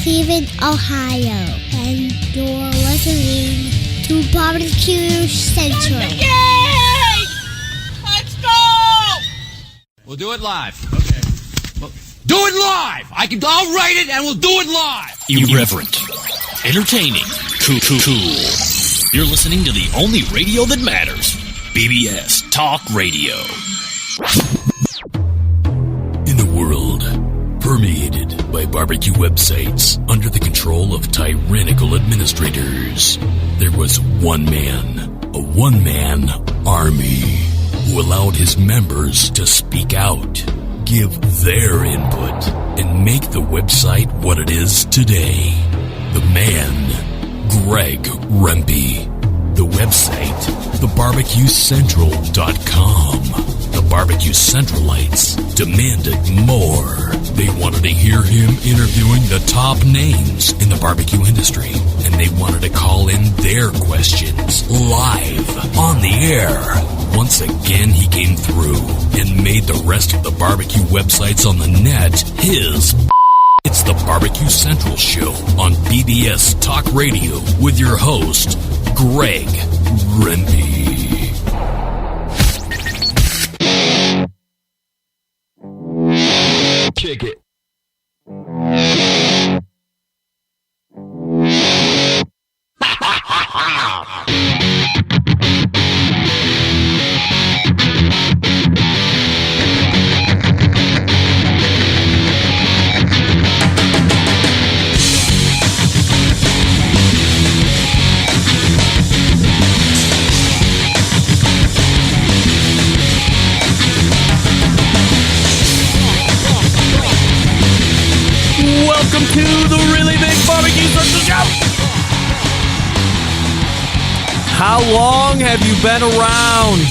Cleveland, Ohio. And you're listening to BBQ Central. Yay! Let's go! We'll do it live. Okay. Well, do it live! I'll write it and we'll do it live! Irreverent. Entertaining. Cool. You're listening to the only radio that matters. BBS Talk Radio. In a world permeated by barbecue websites under the control of tyrannical administrators, there was one man, a one-man army, who allowed his members to speak out, give their input, and make the website what it is today. The man, Greg Rempe. The website, thebarbecuecentral.com. The Barbecue Centralites demanded more. They wanted to hear him interviewing the top names in the barbecue industry, and they wanted to call in their questions live on the air. Once again, he came through and made the rest of the barbecue websites on the net his. It's the Barbecue Central Show on BBS Talk Radio with your host, Greg Rempe. Kick it. Welcome to the Really Big Barbecue Central Show. How long have you been around?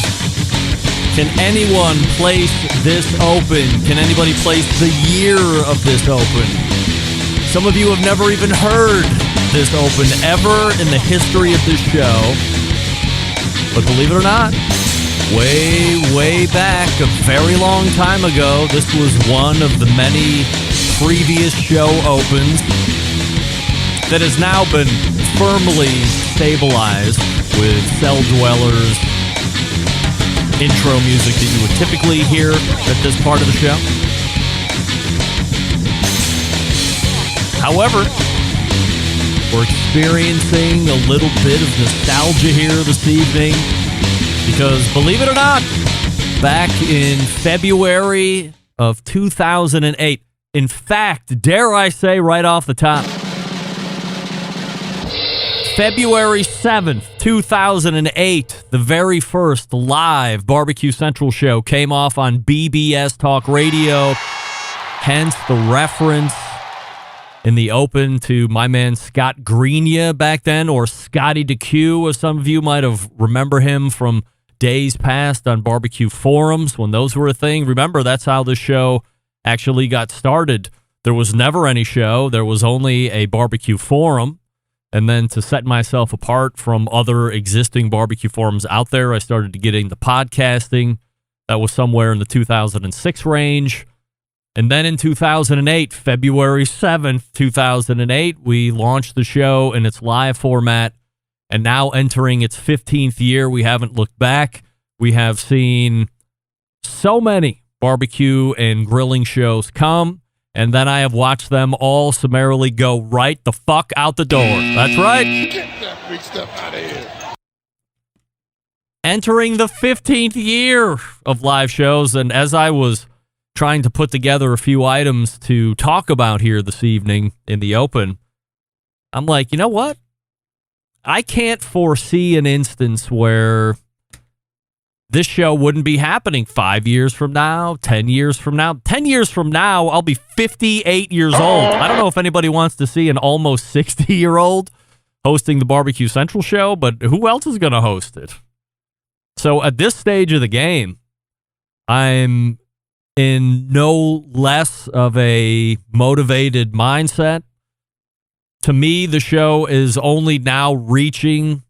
Can anyone place this open? Can anybody place the year of this open? Some of you have never even heard this open ever in the history of this show. But believe it or not, way back, a very long time ago, this was one of the many previous show opens that has now been firmly stabilized with Cell Dwellers intro music that you would typically hear at this part of the show. However, we're experiencing a little bit of nostalgia here this evening because, believe it or not, back in February of 2008, in fact, dare I say right off the top, February 7th, 2008, the very first live Barbecue Central show came off on BBS Talk Radio, hence the reference in the open to my man Scott Greenia back then, or Scotty DeQ, as some of you might have remember him from days past on barbecue forums when those were a thing. Remember, that's how the show actually got started. There was never any show. There was only a barbecue forum. And then to set myself apart from other existing barbecue forums out there, I started to get into podcasting. That was somewhere in the 2006 range. And then in 2008, February 7th, 2008, we launched the show in its live format. And now entering its 15th year, we haven't looked back. We have seen so many barbecue and grilling shows come, and then I have watched them all summarily go right the fuck out the door. That's right. Get that big stuff out of here. Entering the 15th year of live shows, and as I was trying to put together a few items to talk about here this evening in the open, I'm like, you know what? I can't foresee an instance where this show wouldn't be happening 5 years from now, 10 years from now. 10 years from now, I'll be 58 years old. I don't know if anybody wants to see an almost 60-year-old hosting the Barbecue Central show, but who else is going to host it? So at this stage of the game, I'm in no less of a motivated mindset. To me, the show is only now reaching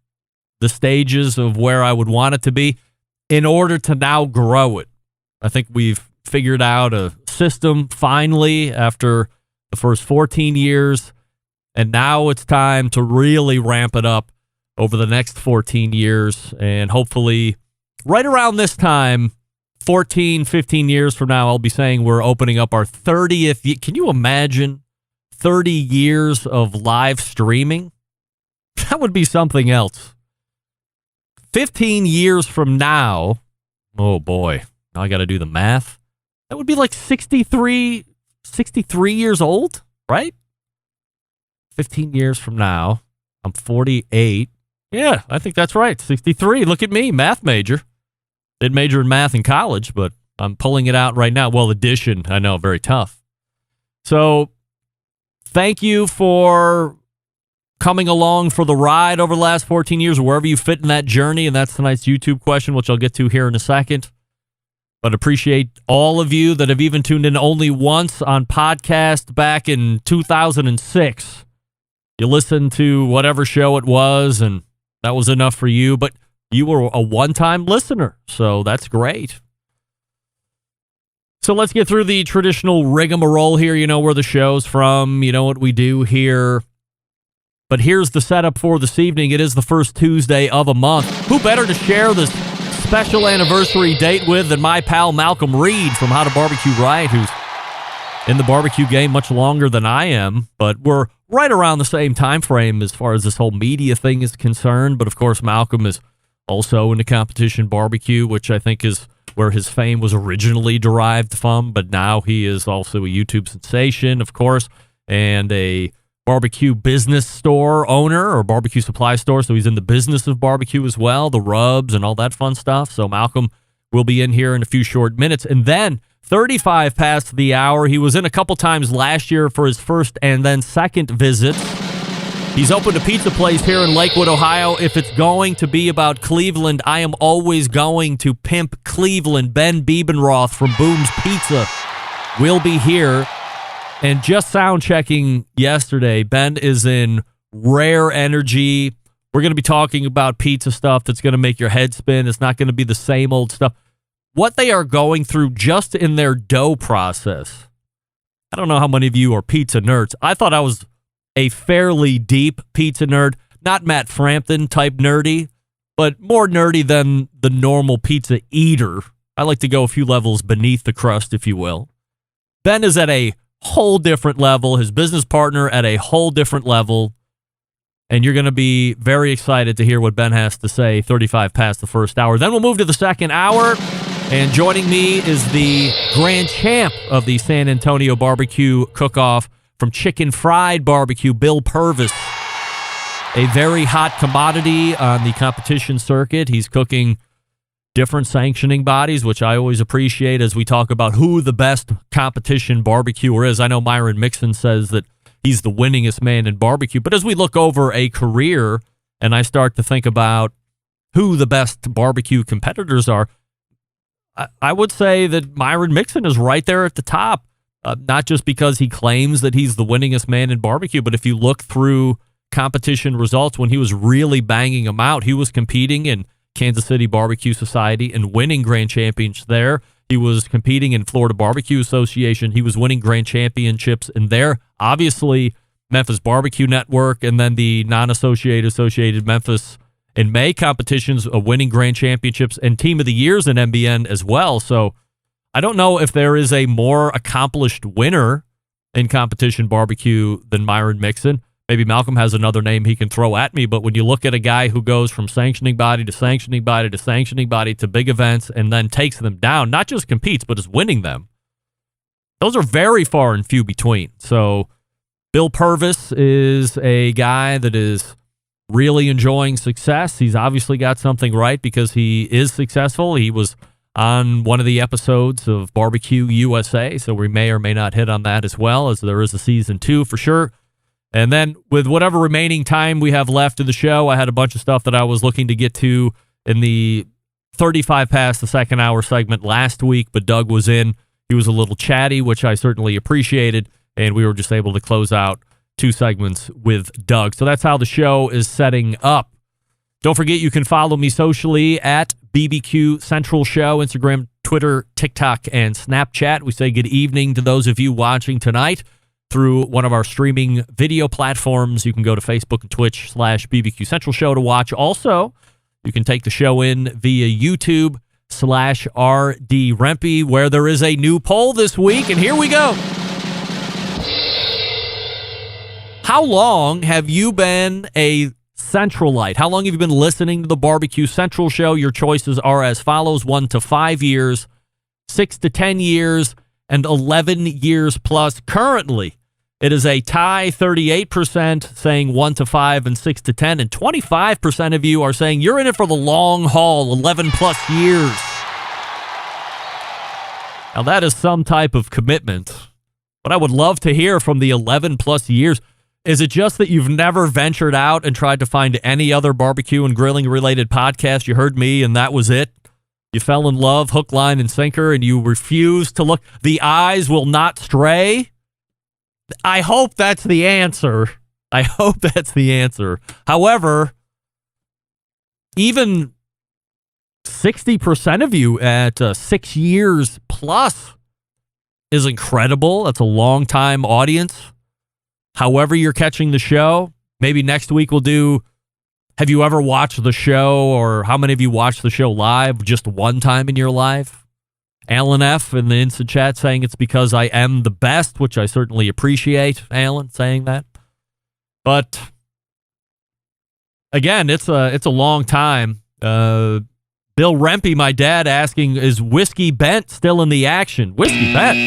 the stages of where I would want it to be in order to now grow it. I think we've figured out a system finally after the first 14 years And now it's time to really ramp it up over the next 14 years. And hopefully right around this time, 14, 15 years from now, I'll be saying we're opening up our 30th. Can you imagine 30 years of live streaming? That would be something else. 15 years from now, oh boy, now I got to do the math. That would be like 63 years old, right? 15 years from now, I'm 48. Yeah, I think that's right. 63. Look at me, math major. Did major in math in college, but I'm pulling it out right now. Well, addition, I know, very tough. So thank you for coming along for the ride over the last 14 years, or wherever you fit in that journey. And that's tonight's YouTube question, which I'll get to here in a second. But appreciate all of you that have even tuned in only once on podcast back in 2006. You listened to whatever show it was, and that was enough for you. But you were a one-time listener, so that's great. So let's get through the traditional rigmarole here. You know where the show's from. You know what we do here. But here's the setup for this evening. It is the first Tuesday of a month. Who better to share this special anniversary date with than my pal Malcom Reed from How to BBQ Right, who's in the barbecue game much longer than I am. But we're right around the same time frame as far as this whole media thing is concerned. But, of course, Malcom is also into competition barbecue, which I think is where his fame was originally derived from. But now he is also a YouTube sensation, of course, and a barbecue business store owner or barbecue supply store. So he's in the business of barbecue as well, the rubs and all that fun stuff. So Malcom will be in here in a few short minutes. And then 35 past the hour. He was in a couple times last year for his first and then second visit. He's opened a pizza place here in Lakewood, Ohio. If it's going to be about Cleveland, I am always going to pimp Cleveland. Ben Bebenroth from Boom's Pizza will be here. And just sound checking yesterday, Ben is in rare energy. We're going to be talking about pizza stuff that's going to make your head spin. It's not going to be the same old stuff. What they are going through just in their dough process. I don't know how many of you are pizza nerds. I thought I was a fairly deep pizza nerd. Not Matt Frampton type nerdy, but more nerdy than the normal pizza eater. I like to go a few levels beneath the crust, if you will. Ben is at a whole different level, his business partner at a whole different level, and you're going to be very excited to hear what Ben has to say 35 past the first hour. Then we'll move to the second hour, and joining me is the grand champ of the San Antonio barbecue cook-off from Chicken Fried Barbecue, Bill Purvis, a very hot commodity on the competition circuit. He's cooking different sanctioning bodies, which I always appreciate as we talk about who the best competition barbecuer is. I know Myron Mixon says that he's the winningest man in barbecue, but as we look over a career and I start to think about who the best barbecue competitors are, I would say that Myron Mixon is right there at the top, not just because he claims that he's the winningest man in barbecue, but if you look through competition results, when he was really banging them out, he was competing in Kansas City Barbecue Society and winning grand championships there. He was competing in Florida Barbecue Association. He was winning grand championships in there. Obviously, Memphis Barbecue Network and then the non-associated Memphis in May competitions, winning grand championships and Team of the Years in MBN as well. So I don't know if there is a more accomplished winner in competition barbecue than Myron Mixon. Maybe Malcom has another name he can throw at me, but when you look at a guy who goes from sanctioning body to sanctioning body to sanctioning body to big events and then takes them down, not just competes, but is winning them, those are very far and few between. So Bill Purvis is a guy that is really enjoying success. He's obviously got something right because he is successful. He was on one of the episodes of Barbecue USA, so we may or may not hit on that as well, as there is a season 2 for sure. And then with whatever remaining time we have left of the show, I had a bunch of stuff that I was looking to get to in the 35 past the second hour segment last week, but Doug was in. He was a little chatty, which I certainly appreciated, and we were just able to close out 2 segments with Doug. So that's how the show is setting up. Don't forget you can follow me socially at BBQ Central Show, Instagram, Twitter, TikTok, and Snapchat. We say good evening to those of you watching tonight. through one of our streaming video platforms. You can go to Facebook and Twitch /BBQ Central Show to watch. Also, you can take the show in via YouTube /RD Rempe, where there is a new poll this week. And here we go. How long have you been a Centralite? How long have you been listening to the Barbecue Central Show? Your choices are as follows: 1 to 5 years, 6 to 10 years, and 11 years plus. Currently, it is a tie, 38% saying 1 to 5 and 6 to 10, and 25% of you are saying you're in it for the long haul, 11 plus years. Now, that is some type of commitment, but I would love to hear from the 11 plus years. Is it just that you've never ventured out and tried to find any other barbecue and grilling related podcast? You heard me and that was it? You fell in love, hook, line, and sinker, and you refuse to look. The eyes will not stray. I hope that's the answer. I hope that's the answer. However, even 60% of you at 6 years plus is incredible. That's a long time audience. However you're catching the show, maybe next week we'll do, have you ever watched the show, or how many of you watched the show live just one time in your life? Alan F. in the Instant Chat saying it's because I am the best, which I certainly appreciate, Alan, saying that. But again, it's a long time. Bill Rempe, my dad, asking, is Whiskey Bent still in the action? Whiskey Bent?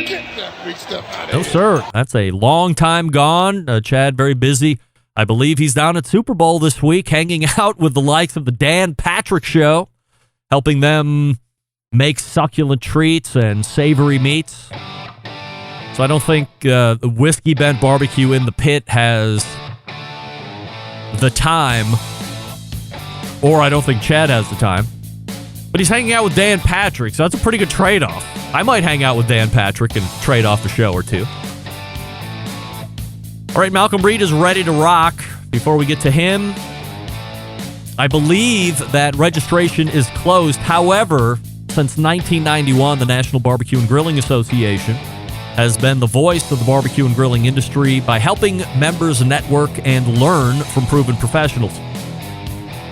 Get that big stuff out of No, here. sir. That's a long time gone. Chad, very busy. I believe he's down at Super Bowl this week, hanging out with the likes of the Dan Patrick Show, helping them make succulent treats and savory meats. So I don't think the Whiskey Bent Barbecue in the Pit has the time, or I don't think Chad has the time. But he's hanging out with Dan Patrick, so that's a pretty good trade-off. I might hang out with Dan Patrick and trade off a show or two. All right, Malcom Reed is ready to rock. Before we get to him, I believe that registration is closed. However, since 1991, the National Barbecue and Grilling Association has been the voice of the barbecue and grilling industry by helping members network and learn from proven professionals.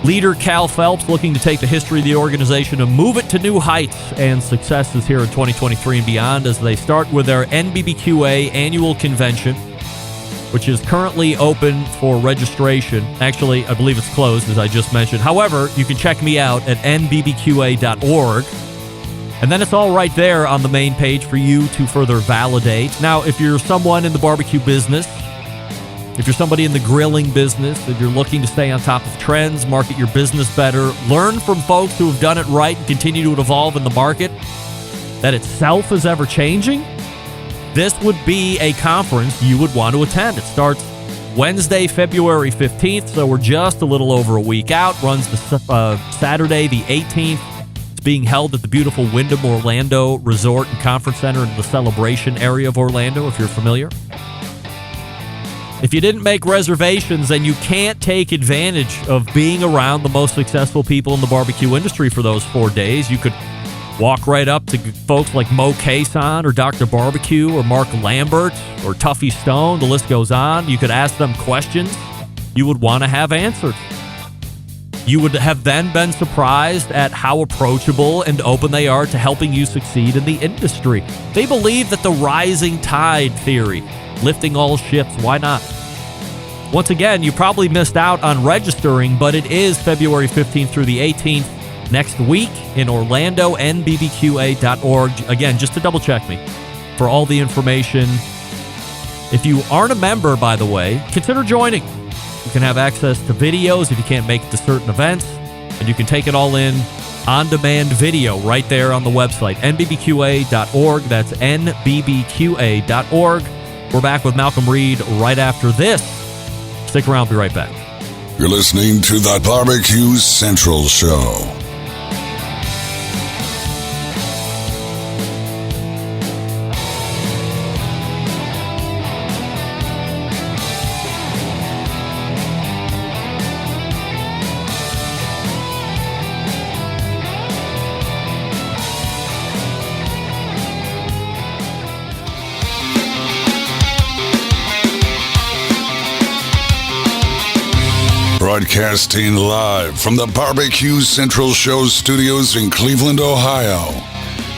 Leader Cal Phelps looking to take the history of the organization and move it to new heights and successes here in 2023 and beyond as they start with their NBBQA annual convention, which is currently open for registration. Actually, I believe it's closed, as I just mentioned. However, you can check me out at nbbqa.org. And then it's all right there on the main page for you to further validate. Now, if you're someone in the barbecue business, if you're somebody in the grilling business, if you're looking to stay on top of trends, market your business better, learn from folks who have done it right and continue to evolve in the market that itself is ever changing, this would be a conference you would want to attend. It starts Wednesday, February 15th, so we're just a little over a week out. Runs to Saturday, the 18th. It's being held at the beautiful Wyndham Orlando Resort and Conference Center in the Celebration area of Orlando, if you're familiar. If you didn't make reservations, then you can't take advantage of being around the most successful people in the barbecue industry for those 4 days. You could walk right up to folks like Mo Cason or Dr. Barbecue or Mark Lambert or Tuffy Stone. The list goes on. You could ask them questions you would want to have answered. You would have then been surprised at how approachable and open they are to helping you succeed in the industry. They believe that the rising tide theory, lifting all ships, why not? Once again, you probably missed out on registering, but it is February 15th through the 18th next week in Orlando, nbbqa.org. Again, just to double check me for all the information. If you aren't a member, by the way, consider joining. You can have access to videos if you can't make it to certain events, and you can take it all in on-demand video right there on the website, nbbqa.org. That's nbbqa.org. We're back with Malcom Reed right after this. Stick around, be right back. You're listening to the Barbecue Central Show. Broadcasting live from the Barbecue Central Show studios in Cleveland, Ohio.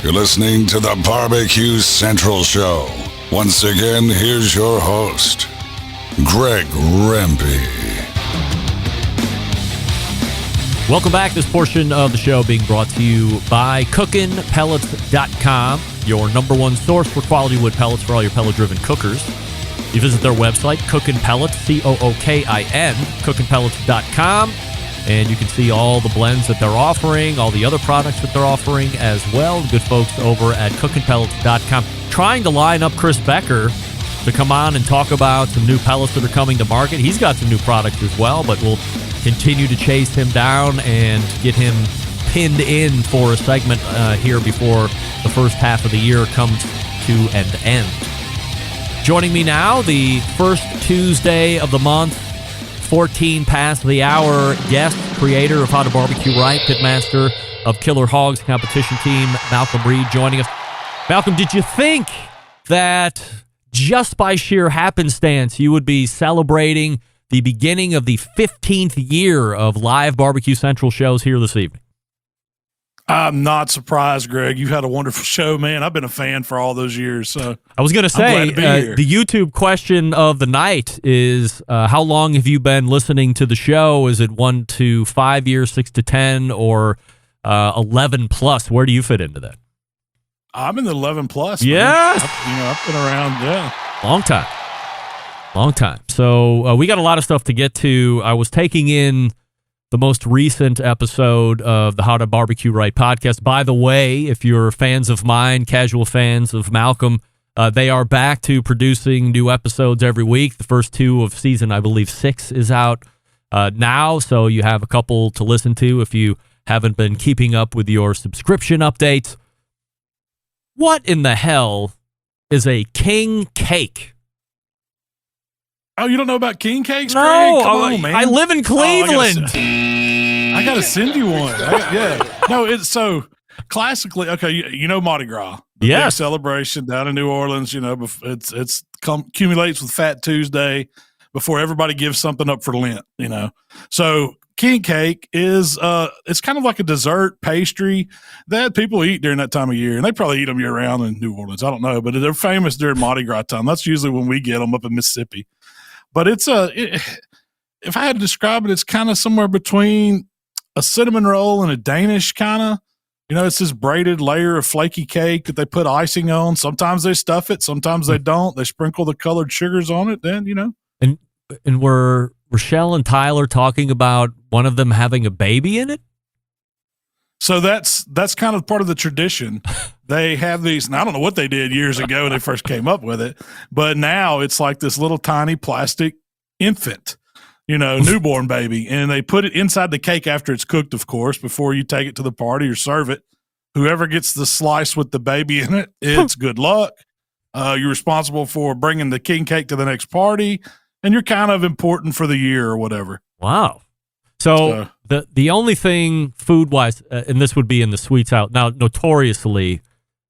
You're listening to the Barbecue Central Show. Once again, here's your host, Greg Rempe. Welcome back. This portion of the show being brought to you by cookinpellets.com, your number one source for quality wood pellets for all your pellet-driven cookers. You visit their website, Cookin Pellets, COOKIN, cookinpellets.com, and you can see all the blends that they're offering, all the other products that they're offering as well. The good folks over at cookinpellets.com trying to line up Chris Becker to come on and talk about some new pellets that are coming to market. He's got some new products as well, but we'll continue to chase him down and get him pinned in for a segment here before the first half of the year comes to an end. Joining me now, the first Tuesday of the month, 14 past the hour, guest, creator of How to BBQ Right, pitmaster of Killer Hogs competition team, Malcom Reed, joining us. Malcom, did you think that just by sheer happenstance you would be celebrating the beginning of the 15th year of live Barbecue Central shows here this evening? I'm not surprised, Greg. You've had a wonderful show, man. I've been a fan for all those years. So I was going to say, the YouTube question of the night is, how long have you been listening to the show? Is it 1 to 5 years, 6 to 10, or 11 plus? Where do you fit into that? I'm in the 11 plus. Yeah. I've been around, yeah. Long time. So we got a lot of stuff to get to. I was taking in the most recent episode of the How to BBQ Right podcast. By the way, if you're fans of mine, casual fans of Malcom, they are back to producing new episodes every week. The first 2 of season, I believe 6, is out now, so you have a couple to listen to if you haven't been keeping up with your subscription updates. What in the hell is a king cake? Oh, you don't know about king cakes, No, Greg? Come on, man. I live in Cleveland. I gotta send you one. No, it's so classically okay. You know Mardi Gras, the big celebration down in New Orleans. It's accumulates with Fat Tuesday before everybody gives something up for Lent. So king cake is it's kind of like a dessert pastry that people eat during that time of year, and they probably eat them year round in New Orleans. I don't know, but they're famous during Mardi Gras time. That's usually when we get them up in Mississippi. But if I had to describe it, it's kind of somewhere between a cinnamon roll and a Danish kind of. It's this braided layer of flaky cake that they put icing on. Sometimes they stuff it, sometimes they don't. They sprinkle the colored sugars on it. Then And were Rochelle and Tyler talking about one of them having a baby in it? So that's kind of part of the tradition. They have these, and I don't know what they did years ago when they first came up with it, but now it's like this little tiny plastic infant, newborn baby, and they put it inside the cake after it's cooked, of course, before you take it to the party or serve it. Whoever gets the slice with the baby in it, it's good luck. You're responsible for bringing the king cake to the next party, and you're kind of important for the year or whatever. Wow. So the only thing food-wise, and this would be in the sweets out. Now, notoriously,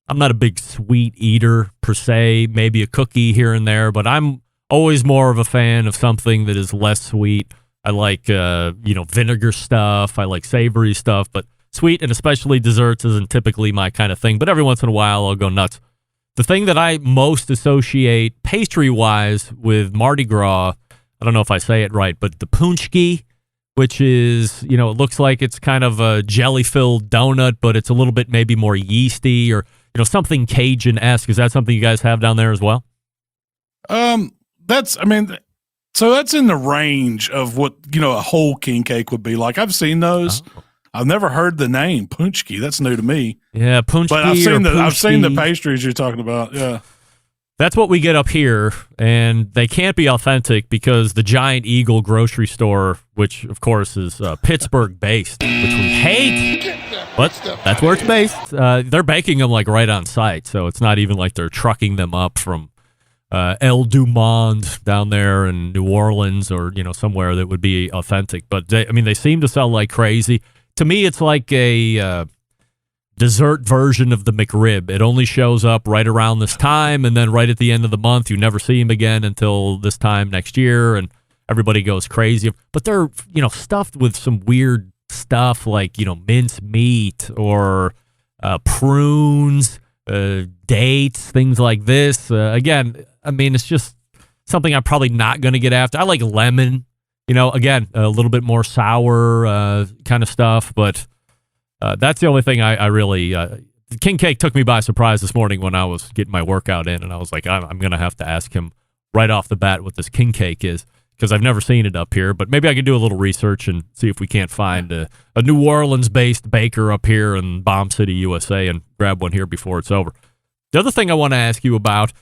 I'm not a big sweet eater per se, maybe a cookie here and there, but I'm always more of a fan of something that is less sweet. I like, vinegar stuff. I like savory stuff, but sweet and especially desserts isn't typically my kind of thing. But every once in a while, I'll go nuts. The thing that I most associate pastry-wise with Mardi Gras, I don't know if I say it right, but the punchki, which is, it looks like it's kind of a jelly-filled donut, but it's a little bit maybe more yeasty or, something Cajun-esque. Is that something you guys have down there as well? So that's in the range of what, a whole king cake would be like. I've seen those. Oh. I've never heard the name punchki. That's new to me. Yeah, punchki. But I've seen the pastries you're talking about. Yeah. That's what we get up here, and they can't be authentic because the Giant Eagle grocery store, which of course is Pittsburgh-based, which we hate, but that's where it's based. They're baking them like right on site, so it's not even like they're trucking them up from El Dumont down there in New Orleans or somewhere that would be authentic. But they seem to sell like crazy. To me, it's like a dessert version of the McRib. It only shows up right around this time, and then right at the end of the month, you never see him again until this time next year. And everybody goes crazy. But they're, stuffed with some weird stuff like, mince meat or prunes, dates, things like this. Again, I mean, it's just something I'm probably not going to get after. I like lemon, again, a little bit more sour kind of stuff. But that's the only thing I really... King Cake took me by surprise this morning when I was getting my workout in, and I was like, I'm going to have to ask him right off the bat what this King Cake is, because I've never seen it up here. But maybe I can do a little research and see if we can't find a New Orleans-based baker up here in Bomb City, USA, and grab one here before it's over. The other thing I want to ask you about,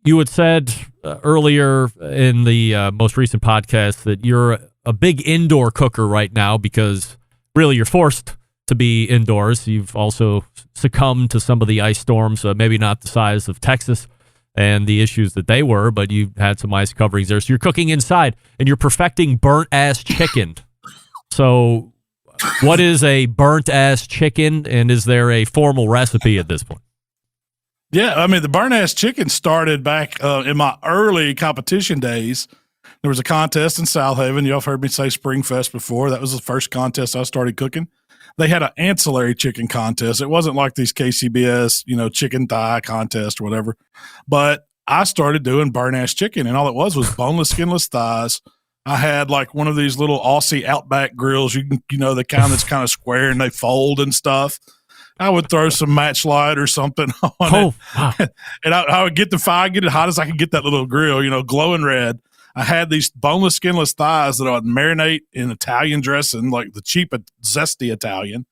you had said earlier in the most recent podcast that you're a big indoor cooker right now because really you're forced to be indoors. You've also succumbed to some of the ice storms, maybe not the size of Texas and the issues that they were, but you had some ice coverings there. So you're cooking inside and you're perfecting burnt-ass chicken. So what is a burnt-ass chicken, and is there a formal recipe at this point? Yeah, I mean, the burnt-ass chicken started back in my early competition days. There was a contest in South Haven. Y'all have heard me say Springfest before. That was the first contest I started cooking. They had an ancillary chicken contest. It wasn't like these KCBS, chicken thigh contest or whatever. But I started doing burnt-ass chicken, and all it was boneless, skinless thighs. I had like one of these little Aussie Outback grills, the kind that's kind of square and they fold and stuff. I would throw some match light or something on it. Wow. And I would get the fire, get it hot as I could get that little grill, glowing red. I had these boneless, skinless thighs that I would marinate in Italian dressing, like the cheap, zesty Italian.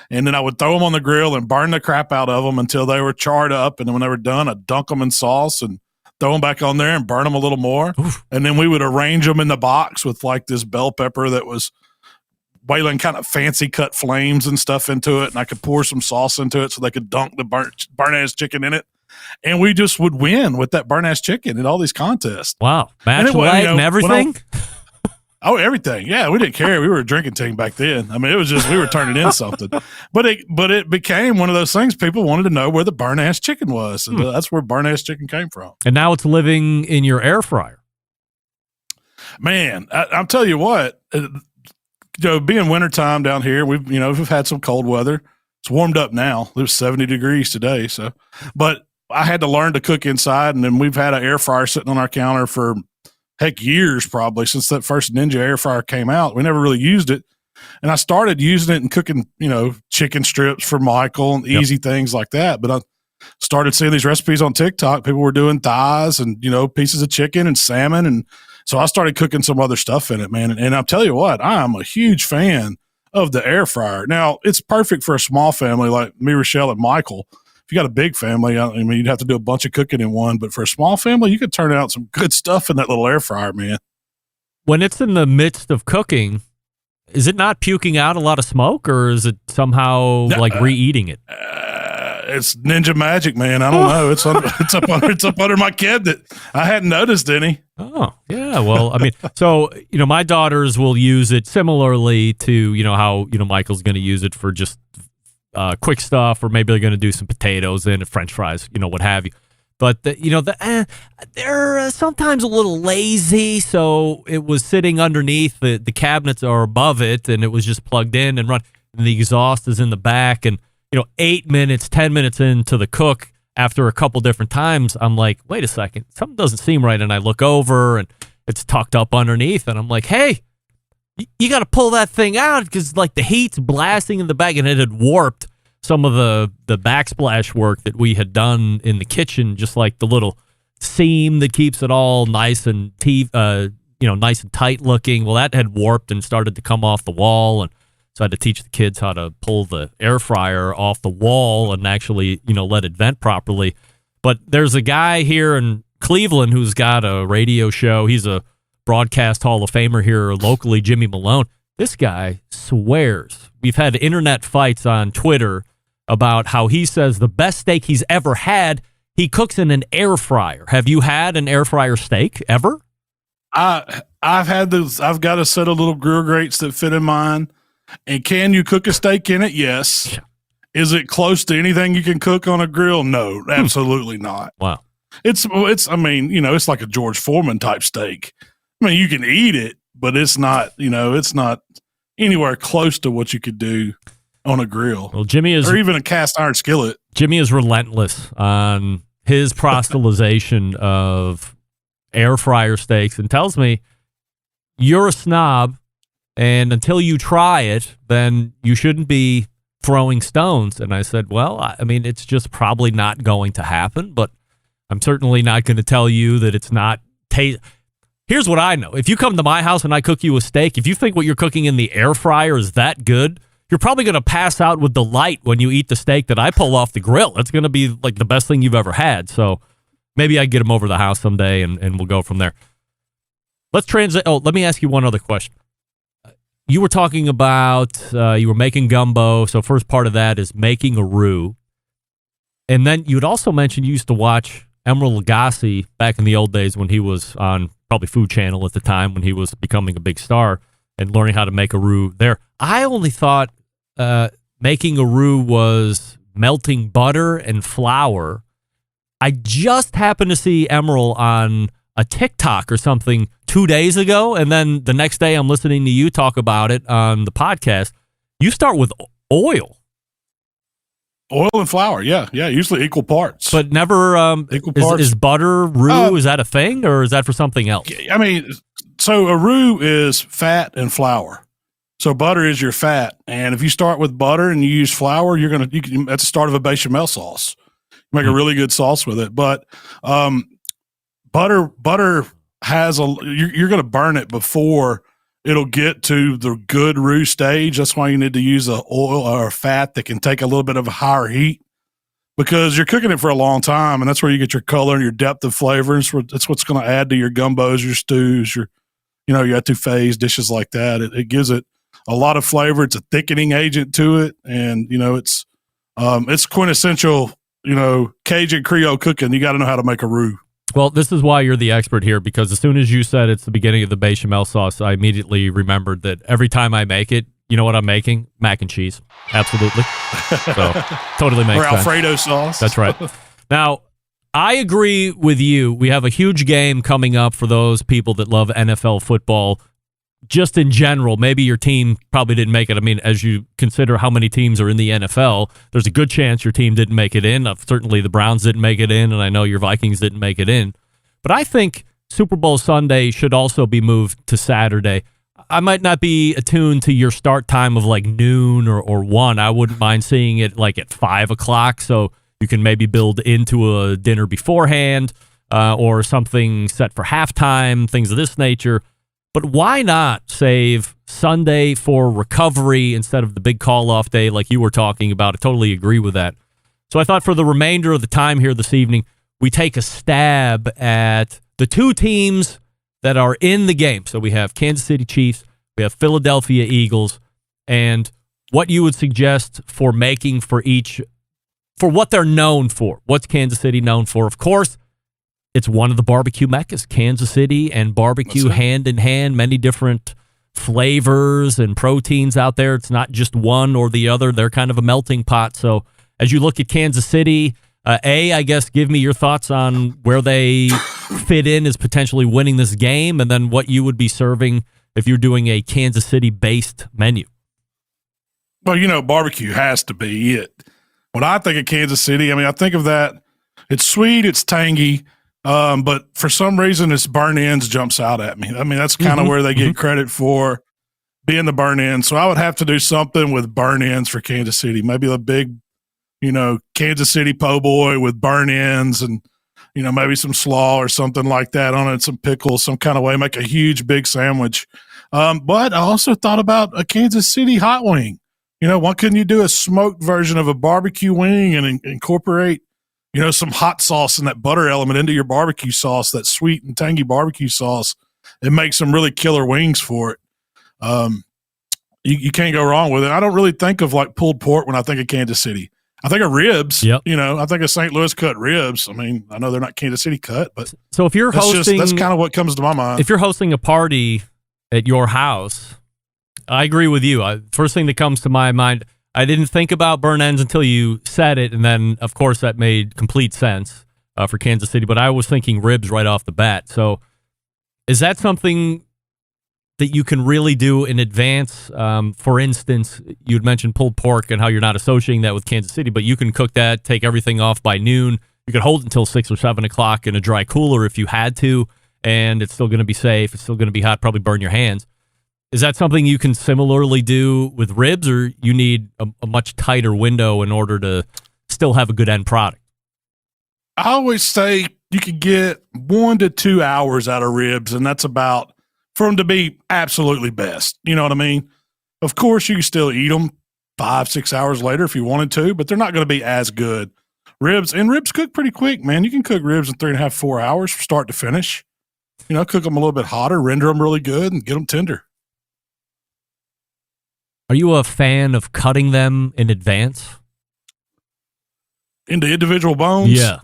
And then I would throw them on the grill and burn the crap out of them until they were charred up. And then when they were done, I'd dunk them in sauce and throw them back on there and burn them a little more. Oof. And then we would arrange them in the box with like this bell pepper that was Waylon kind of fancy cut flames and stuff into it. And I could pour some sauce into it so they could dunk the burnt-ass chicken in it. And we just would win with that burnt-ass chicken in all these contests. Wow. Match light and everything? Everything. Yeah, we didn't care. We were a drinking team back then. I mean, it was just, we were turning in something. But it became one of those things people wanted to know where the burnt-ass chicken was. And that's where burnt-ass chicken came from. And now it's living in your air fryer. Man, I'll tell you what, being wintertime down here, we've had some cold weather. It's warmed up now. It was 70 degrees today. But I had to learn to cook inside, and then we've had an air fryer sitting on our counter for years, probably since that first Ninja air fryer came out. We never really used it. And I started using it and cooking, chicken strips for Michael and easy things like that. But I started seeing these recipes on TikTok. People were doing thighs and, pieces of chicken and salmon. And so I started cooking some other stuff in it, man. And I'll tell you what, I'm a huge fan of the air fryer. Now, it's perfect for a small family like me, Rochelle, and Michael. If you got a big family, I mean, you'd have to do a bunch of cooking in one. But for a small family, you could turn out some good stuff in that little air fryer, man. When it's in the midst of cooking, is it not puking out a lot of smoke, or is it somehow re-eating it? It's ninja magic, man. I don't know. It's up under my cabinet. I hadn't noticed any. Oh, yeah. Well, I mean, so, my daughters will use it similarly to, how, Michael's going to use it for just quick stuff, or maybe they're going to do some potatoes and French fries, what have you. But, they're sometimes a little lazy, so it was sitting underneath. The cabinets are above it, and it was just plugged in and run. And the exhaust is in the back, and 8 minutes, 10 minutes into the cook, after a couple different times, I'm like, wait a second, something doesn't seem right. And I look over and it's tucked up underneath. And I'm like, hey, you got to pull that thing out, because like the heat's blasting in the back, and it had warped some of the backsplash work that we had done in the kitchen, just like the little seam that keeps it all nice and nice and tight looking. Well, that had warped and started to come off the wall, and so I had to teach the kids how to pull the air fryer off the wall and actually, let it vent properly. But there's a guy here in Cleveland who's got a radio show. He's a broadcast Hall of Famer here locally, Jimmy Malone. This guy swears. We've had internet fights on Twitter about how he says the best steak he's ever had, he cooks in an air fryer. Have you had an air fryer steak ever? I've had those. I've got a set of little grill grates that fit in mine. And can you cook a steak in it? Yes. Is it close to anything you can cook on a grill? No, absolutely not. Wow. It's like a George Foreman type steak. I mean, you can eat it, but it's not, it's not anywhere close to what you could do on a grill. Well, or even a cast iron skillet. Jimmy is relentless on his proselytization of air fryer steaks and tells me, you're a snob, and until you try it, then you shouldn't be throwing stones. And I said, well, I mean, it's just probably not going to happen, but I'm certainly not going to tell you that it's not Here's what I know. If you come to my house and I cook you a steak, if you think what you're cooking in the air fryer is that good, you're probably going to pass out with delight when you eat the steak that I pull off the grill. It's going to be like the best thing you've ever had. So maybe I get him over to the house someday and we'll go from there. Let's transit. Oh, let me ask you one other question. You were talking about you were making gumbo. So first part of that is making a roux. And then you had also mentioned you used to watch Emeril Lagasse back in the old days when he was on probably Food Channel at the time when he was becoming a big star and learning how to make a roux there. I only thought making a roux was melting butter and flour. I just happened to see Emeril on a TikTok or something 2 days ago, and then the next day I'm listening to you talk about it on the podcast. You start with oil. Oil and flour, yeah, usually equal parts. But never equal parts. Is butter roux, is that a thing, or is that for something else? I mean, so a roux is fat and flour. So butter is your fat, and if you start with butter and you use flour, that's the start of a bechamel sauce. You make a really good sauce with it, but butter has you're going to burn it before it'll get to the good roux stage. That's why you need to use a oil or a fat that can take a little bit of a higher heat, because you're cooking it for a long time, and that's where you get your color and your depth of flavor. That's what's going to add to your gumbos, your stews, your etouffees, dishes like that. It gives it a lot of flavor. It's a thickening agent to it, and it's quintessential, Cajun Creole cooking. You got to know how to make a roux. Well, this is why you're the expert here, because as soon as you said it's the beginning of the bechamel sauce, I immediately remembered that every time I make it, you know what I'm making? Mac and cheese. Absolutely. So totally makes sense. Or Alfredo sauce. That's right. Now, I agree with you. We have a huge game coming up for those people that love NFL football. Just in general, maybe your team probably didn't make it. I mean, as you consider how many teams are in the NFL, there's a good chance your team didn't make it in. Certainly the Browns didn't make it in, and I know your Vikings didn't make it in. But I think Super Bowl Sunday should also be moved to Saturday. I might not be attuned to your start time of like noon or 1. I wouldn't mind seeing it like at 5 o'clock, so you can maybe build into a dinner beforehand or something set for halftime, things of this nature. But why not save Sunday for recovery instead of the big call-off day like you were talking about? I totally agree with that. So I thought for the remainder of the time here this evening, we take a stab at the two teams that are in the game. So we have Kansas City Chiefs, we have Philadelphia Eagles, and what you would suggest for making for each, for what they're known for. What's Kansas City known for? Of course, it's one of the barbecue meccas. Kansas City and barbecue hand in hand, many different flavors and proteins out there. It's not just one or the other. They're kind of a melting pot. So as you look at Kansas City, I guess give me your thoughts on where they fit in as potentially winning this game, and then what you would be serving if you're doing a Kansas City-based menu. Well, barbecue has to be it. When I think of Kansas City, I mean, I think of that. It's sweet, it's tangy. But for some reason, it's burn ends jumps out at me. I mean, that's kind of where they get credit for being the burn ends. So I would have to do something with burn ends for Kansas City. Maybe a big, Kansas City po' boy with burn ends and, maybe some slaw or something like that on it, some pickles, some kind of way, make a huge, big sandwich. But I also thought about a Kansas City hot wing. Why couldn't you do a smoked version of a barbecue wing and incorporate some hot sauce and that butter element into your barbecue sauce, that sweet and tangy barbecue sauce, and make some really killer wings for it. You can't go wrong with it. I don't really think of like pulled pork when I think of Kansas City. I think of ribs. Yep. I think of St. Louis cut ribs. I mean, I know they're not Kansas City cut, but so if you're hosting, that's kind of what comes to my mind. If you're hosting a party at your house, I agree with you. First thing that comes to my mind, I didn't think about burn ends until you said it, and then, of course, that made complete sense for Kansas City, but I was thinking ribs right off the bat. So Is that something that you can really do in advance? For instance, you'd mentioned pulled pork and how you're not associating that with Kansas City, but you can cook that, take everything off by noon. You could hold it until 6 or 7 o'clock in a dry cooler if you had to, and it's still going to be safe. It's still going to be hot, probably burn your hands. Is that something you can similarly do with ribs, or you need a much tighter window in order to still have a good end product? I always say you could get 1 to 2 hours out of ribs, and that's about for them to be absolutely best. You know what I mean? Of course, you can still eat them 5, 6 hours later if you wanted to, but they're not going to be as good. Ribs cook pretty quick, man. You can cook ribs in 3.5, 4 hours from start to finish. You know, cook them a little bit hotter, render them really good, and get them tender. Are you a fan of cutting them in advance? Into individual bones? Yeah.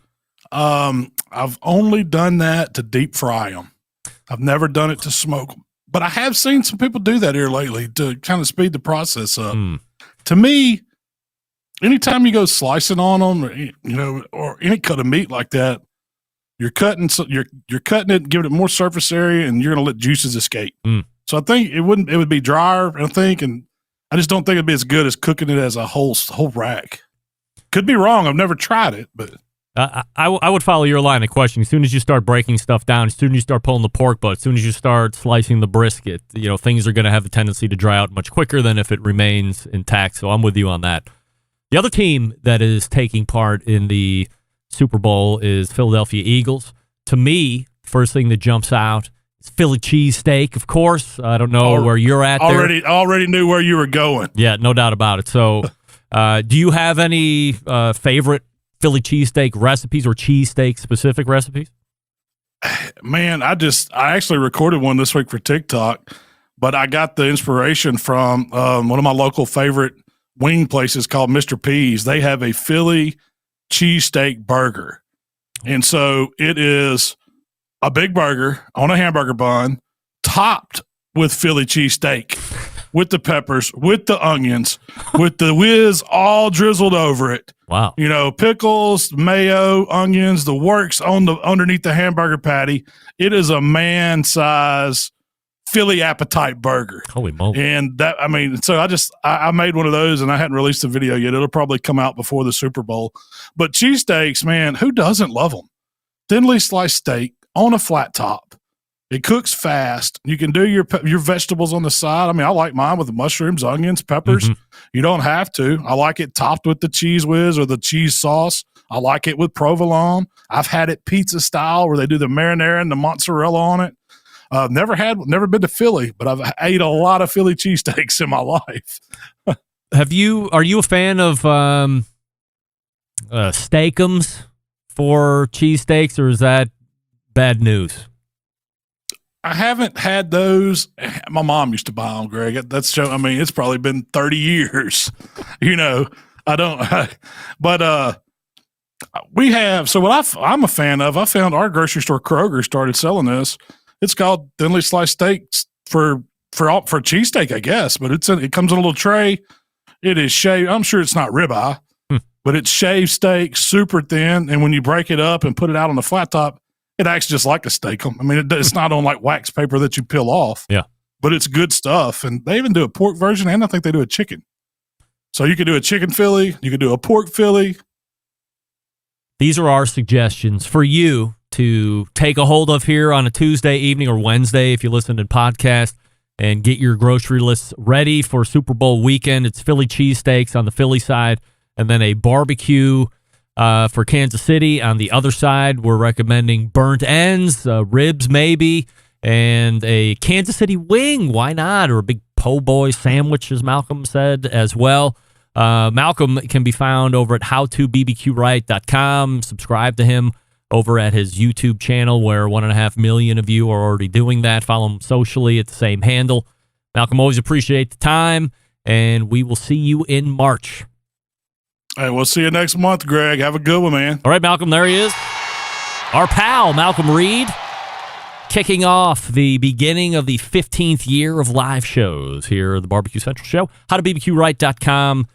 I've only done that to deep fry them. I've never done it to smoke them. But I have seen some people do that here lately to kind of speed the process up. To me, anytime you go slicing on them, or any cut of meat like that, you're cutting it, giving it more surface area, and you're going to let juices escape. So I think it would be drier, I think, and I just don't think it'd be as good as cooking it as a whole rack. Could be wrong. I've never tried it, but I would follow your line of questioning. As soon as you start breaking stuff down, as soon as you start pulling the pork butt, as soon as you start slicing the brisket, things are going to have a tendency to dry out much quicker than if it remains intact. So I'm with you on that. The other team that is taking part in the Super Bowl is Philadelphia Eagles. To me, first thing that jumps out is Philly cheesesteak, of course. I don't know where you're at there. Already knew where you were going. Yeah, no doubt about it. So do you have any favorite Philly cheesesteak recipes or cheesesteak specific recipes? Man, I actually recorded one this week for TikTok, but I got the inspiration from one of my local favorite wing places called Mr. P's. They have a Philly cheesesteak burger. And so it is a big burger on a hamburger bun topped with Philly cheesesteak, with the peppers, with the onions, with the whiz all drizzled over it. Wow. Pickles, mayo, onions, the works underneath the hamburger patty. It is a man-size Philly appetite burger. Holy moly. And so I made one of those, and I hadn't released the video yet. It'll probably come out before the Super Bowl. But cheesesteaks, man, who doesn't love them? Thinly sliced steak on a flat top. It cooks fast. You can do your vegetables on the side. I like mine with mushrooms, onions, peppers. Mm-hmm. You don't have to. I like it topped with the cheese whiz or the cheese sauce. I like it with provolone. I've had it pizza style where they do the marinara and the mozzarella on it. Never been to Philly, but I've ate a lot of Philly cheesesteaks in my life. Are you a fan of steakums for cheesesteaks, or is that bad news? I haven't had those. My mom used to buy them, Greg. It's probably been 30 years. We have. So what I'm a fan of, I found our grocery store Kroger started selling this. It's called thinly sliced steaks for cheesesteak, I guess. But it comes in a little tray. It is shaved. I'm sure it's not ribeye, but it's shaved steak, super thin. And when you break it up and put it out on the flat top, it acts just like a steak. It's not on like wax paper that you peel off. Yeah. But it's good stuff. And they even do a pork version, and I think they do a chicken. So you could do a chicken Philly. You could do a pork Philly. These are our suggestions for you to take a hold of here on a Tuesday evening or Wednesday if you listen to the podcast, and get your grocery lists ready for Super Bowl weekend. It's Philly cheesesteaks on the Philly side, and then a barbecue for Kansas City. On the other side, we're recommending burnt ends, ribs maybe, and a Kansas City wing. Why not? Or a big po' boy sandwich, as Malcom said, as well. Malcom can be found over at howtobbqright.com. Subscribe to him over at his YouTube channel, where 1.5 million of you are already doing that. Follow him socially at the same handle. Malcom, always appreciate the time, and we will see you in March. Hey, we'll see you next month, Greg. Have a good one, man. All right, Malcom, there he is. Our pal, Malcom Reed, kicking off the beginning of the 15th year of live shows here at the Barbecue Central Show. HowToBBQRight.com,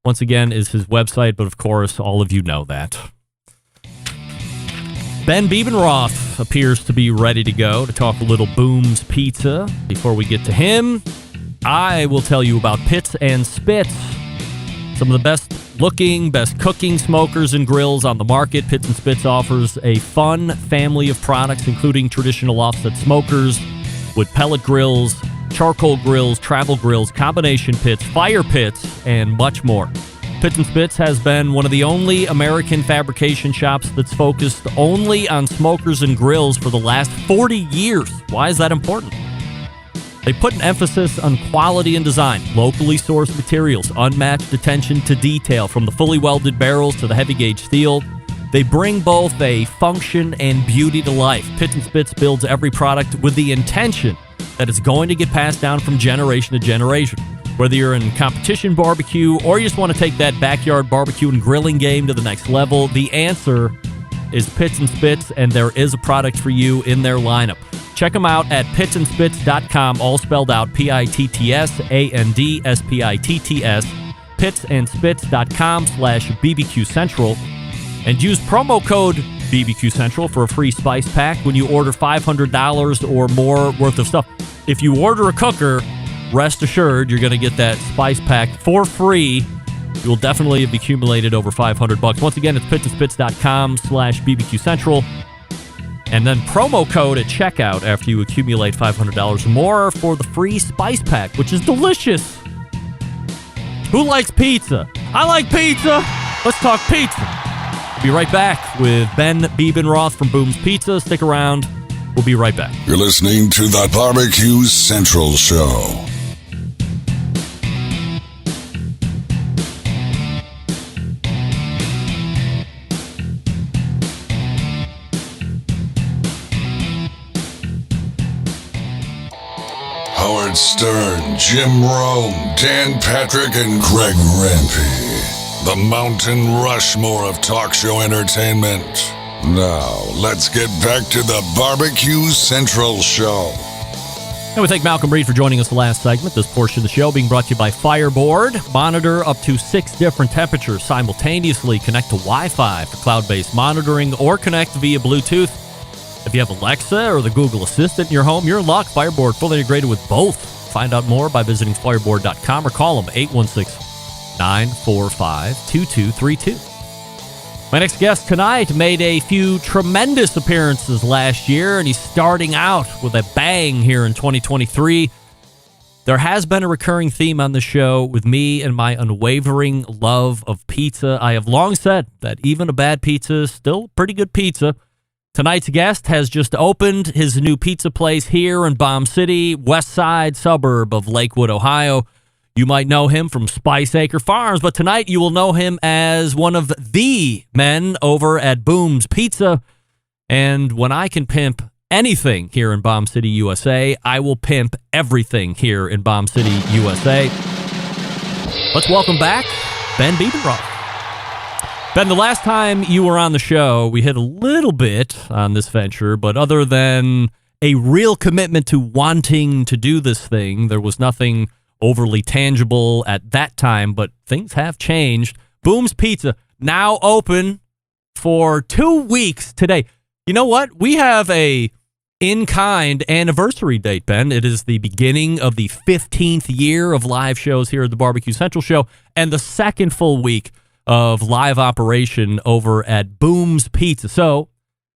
once again, is his website, but of course, all of you know that. Ben Bebenroth appears to be ready to go to talk a little Booms Pizza. Before we get to him, I will tell you about Pits and Spits, some of the best looking, best cooking smokers and grills on the market. Pits and Spits offers a fun family of products, including traditional offset smokers, wood pellet grills, charcoal grills, travel grills, combination pits, fire pits, and much more. Pits and Spits has been one of the only American fabrication shops that's focused only on smokers and grills for the last 40 years. Why is that important? They put an emphasis on quality and design, locally sourced materials, unmatched attention to detail, from the fully welded barrels to the heavy gauge steel. They bring both a function and beauty to life. Pits and Spits builds every product with the intention that it's going to get passed down from generation to generation. Whether you're in competition barbecue or you just want to take that backyard barbecue and grilling game to the next level, the answer is Pits and Spits, and there is a product for you in their lineup. Check them out at pitsandspits.com, all spelled out PITTSANDSPITTS, pitsandspits.com/BBQ Central, and use promo code BBQ Central for a free spice pack when you order $500 or more worth of stuff. If you order a cooker, rest assured you're going to get that spice pack for free. You will definitely have accumulated over $500. Once again, it's pitsandspits.com/BBQ Central. And then promo code at checkout after you accumulate $500 or more for the free spice pack, which is delicious. Who likes pizza? I like pizza. Let's talk pizza. Be right back with Ben Bebenroth from Booms Pizza. Stick around. We'll be right back. You're listening to the Barbecue Central Show. Howard Stern, Jim Rome, Dan Patrick, and Greg Rempe. The Mountain Rushmore of talk show entertainment. Now, let's get back to the Barbecue Central Show. And we thank Malcom Reed for joining us the last segment. This portion of the show being brought to you by Fireboard. Monitor up to 6 different temperatures simultaneously. Connect to Wi-Fi for cloud-based monitoring or connect via Bluetooth. If you have Alexa or the Google Assistant in your home, you're in luck. Fireboard, fully integrated with both. Find out more by visiting fireboard.com or call them 816-945-2232. My next guest tonight made a few tremendous appearances last year, and he's starting out with a bang here in 2023. There has been a recurring theme on the show with me and my unwavering love of pizza. I have long said that even a bad pizza is still pretty good pizza. Tonight's guest has just opened his new pizza place here in Bomb City, west side suburb of Lakewood, Ohio. You might know him from Spice Acre Farms, but tonight you will know him as one of the men over at Booms Pizza. And when I can pimp anything here in Bomb City, USA, I will pimp everything here in Bomb City, USA. Let's welcome back Ben Bebenroth. Ben, the last time you were on the show, we hit a little bit on this venture, but other than a real commitment to wanting to do this thing, there was nothing overly tangible at that time, but things have changed. Booms Pizza, now open for 2 weeks today. You know what? We have a in-kind anniversary date, Ben. It is the beginning of the 15th year of live shows here at the Barbecue Central Show and the second full week of live operation over at Booms Pizza. So,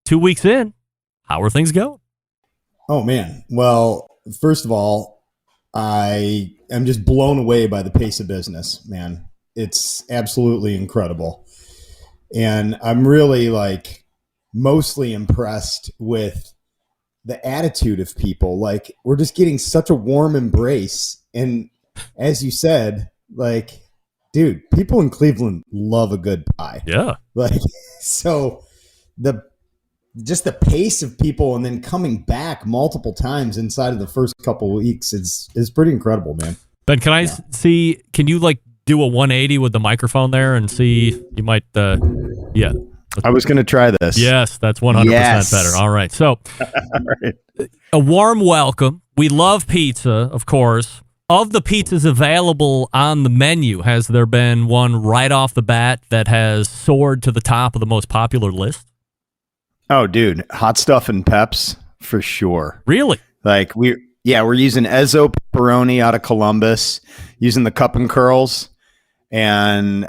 2 weeks in, how are things going? Oh, man. Well, first of all, I am just blown away by the pace of business, man. It's absolutely incredible. And I'm really mostly impressed with the attitude of people. We're just getting such a warm embrace. And as you said, dude, people in Cleveland love a good pie. Yeah. So the pace of people and then coming back multiple times inside of the first couple of weeks is pretty incredible, man. Ben, can I see, can you do a 180 with the microphone there and see, you might, yeah. I was going to try this. Yes, that's 100% better. All right. So a warm welcome. We love pizza, of course. Of the pizzas available on the menu, has there been one right off the bat that has soared to the top of the most popular list? Oh, dude, hot stuff and peps for sure. Really? Like we're using Ezzo pepperoni out of Columbus, using the cup and curls, and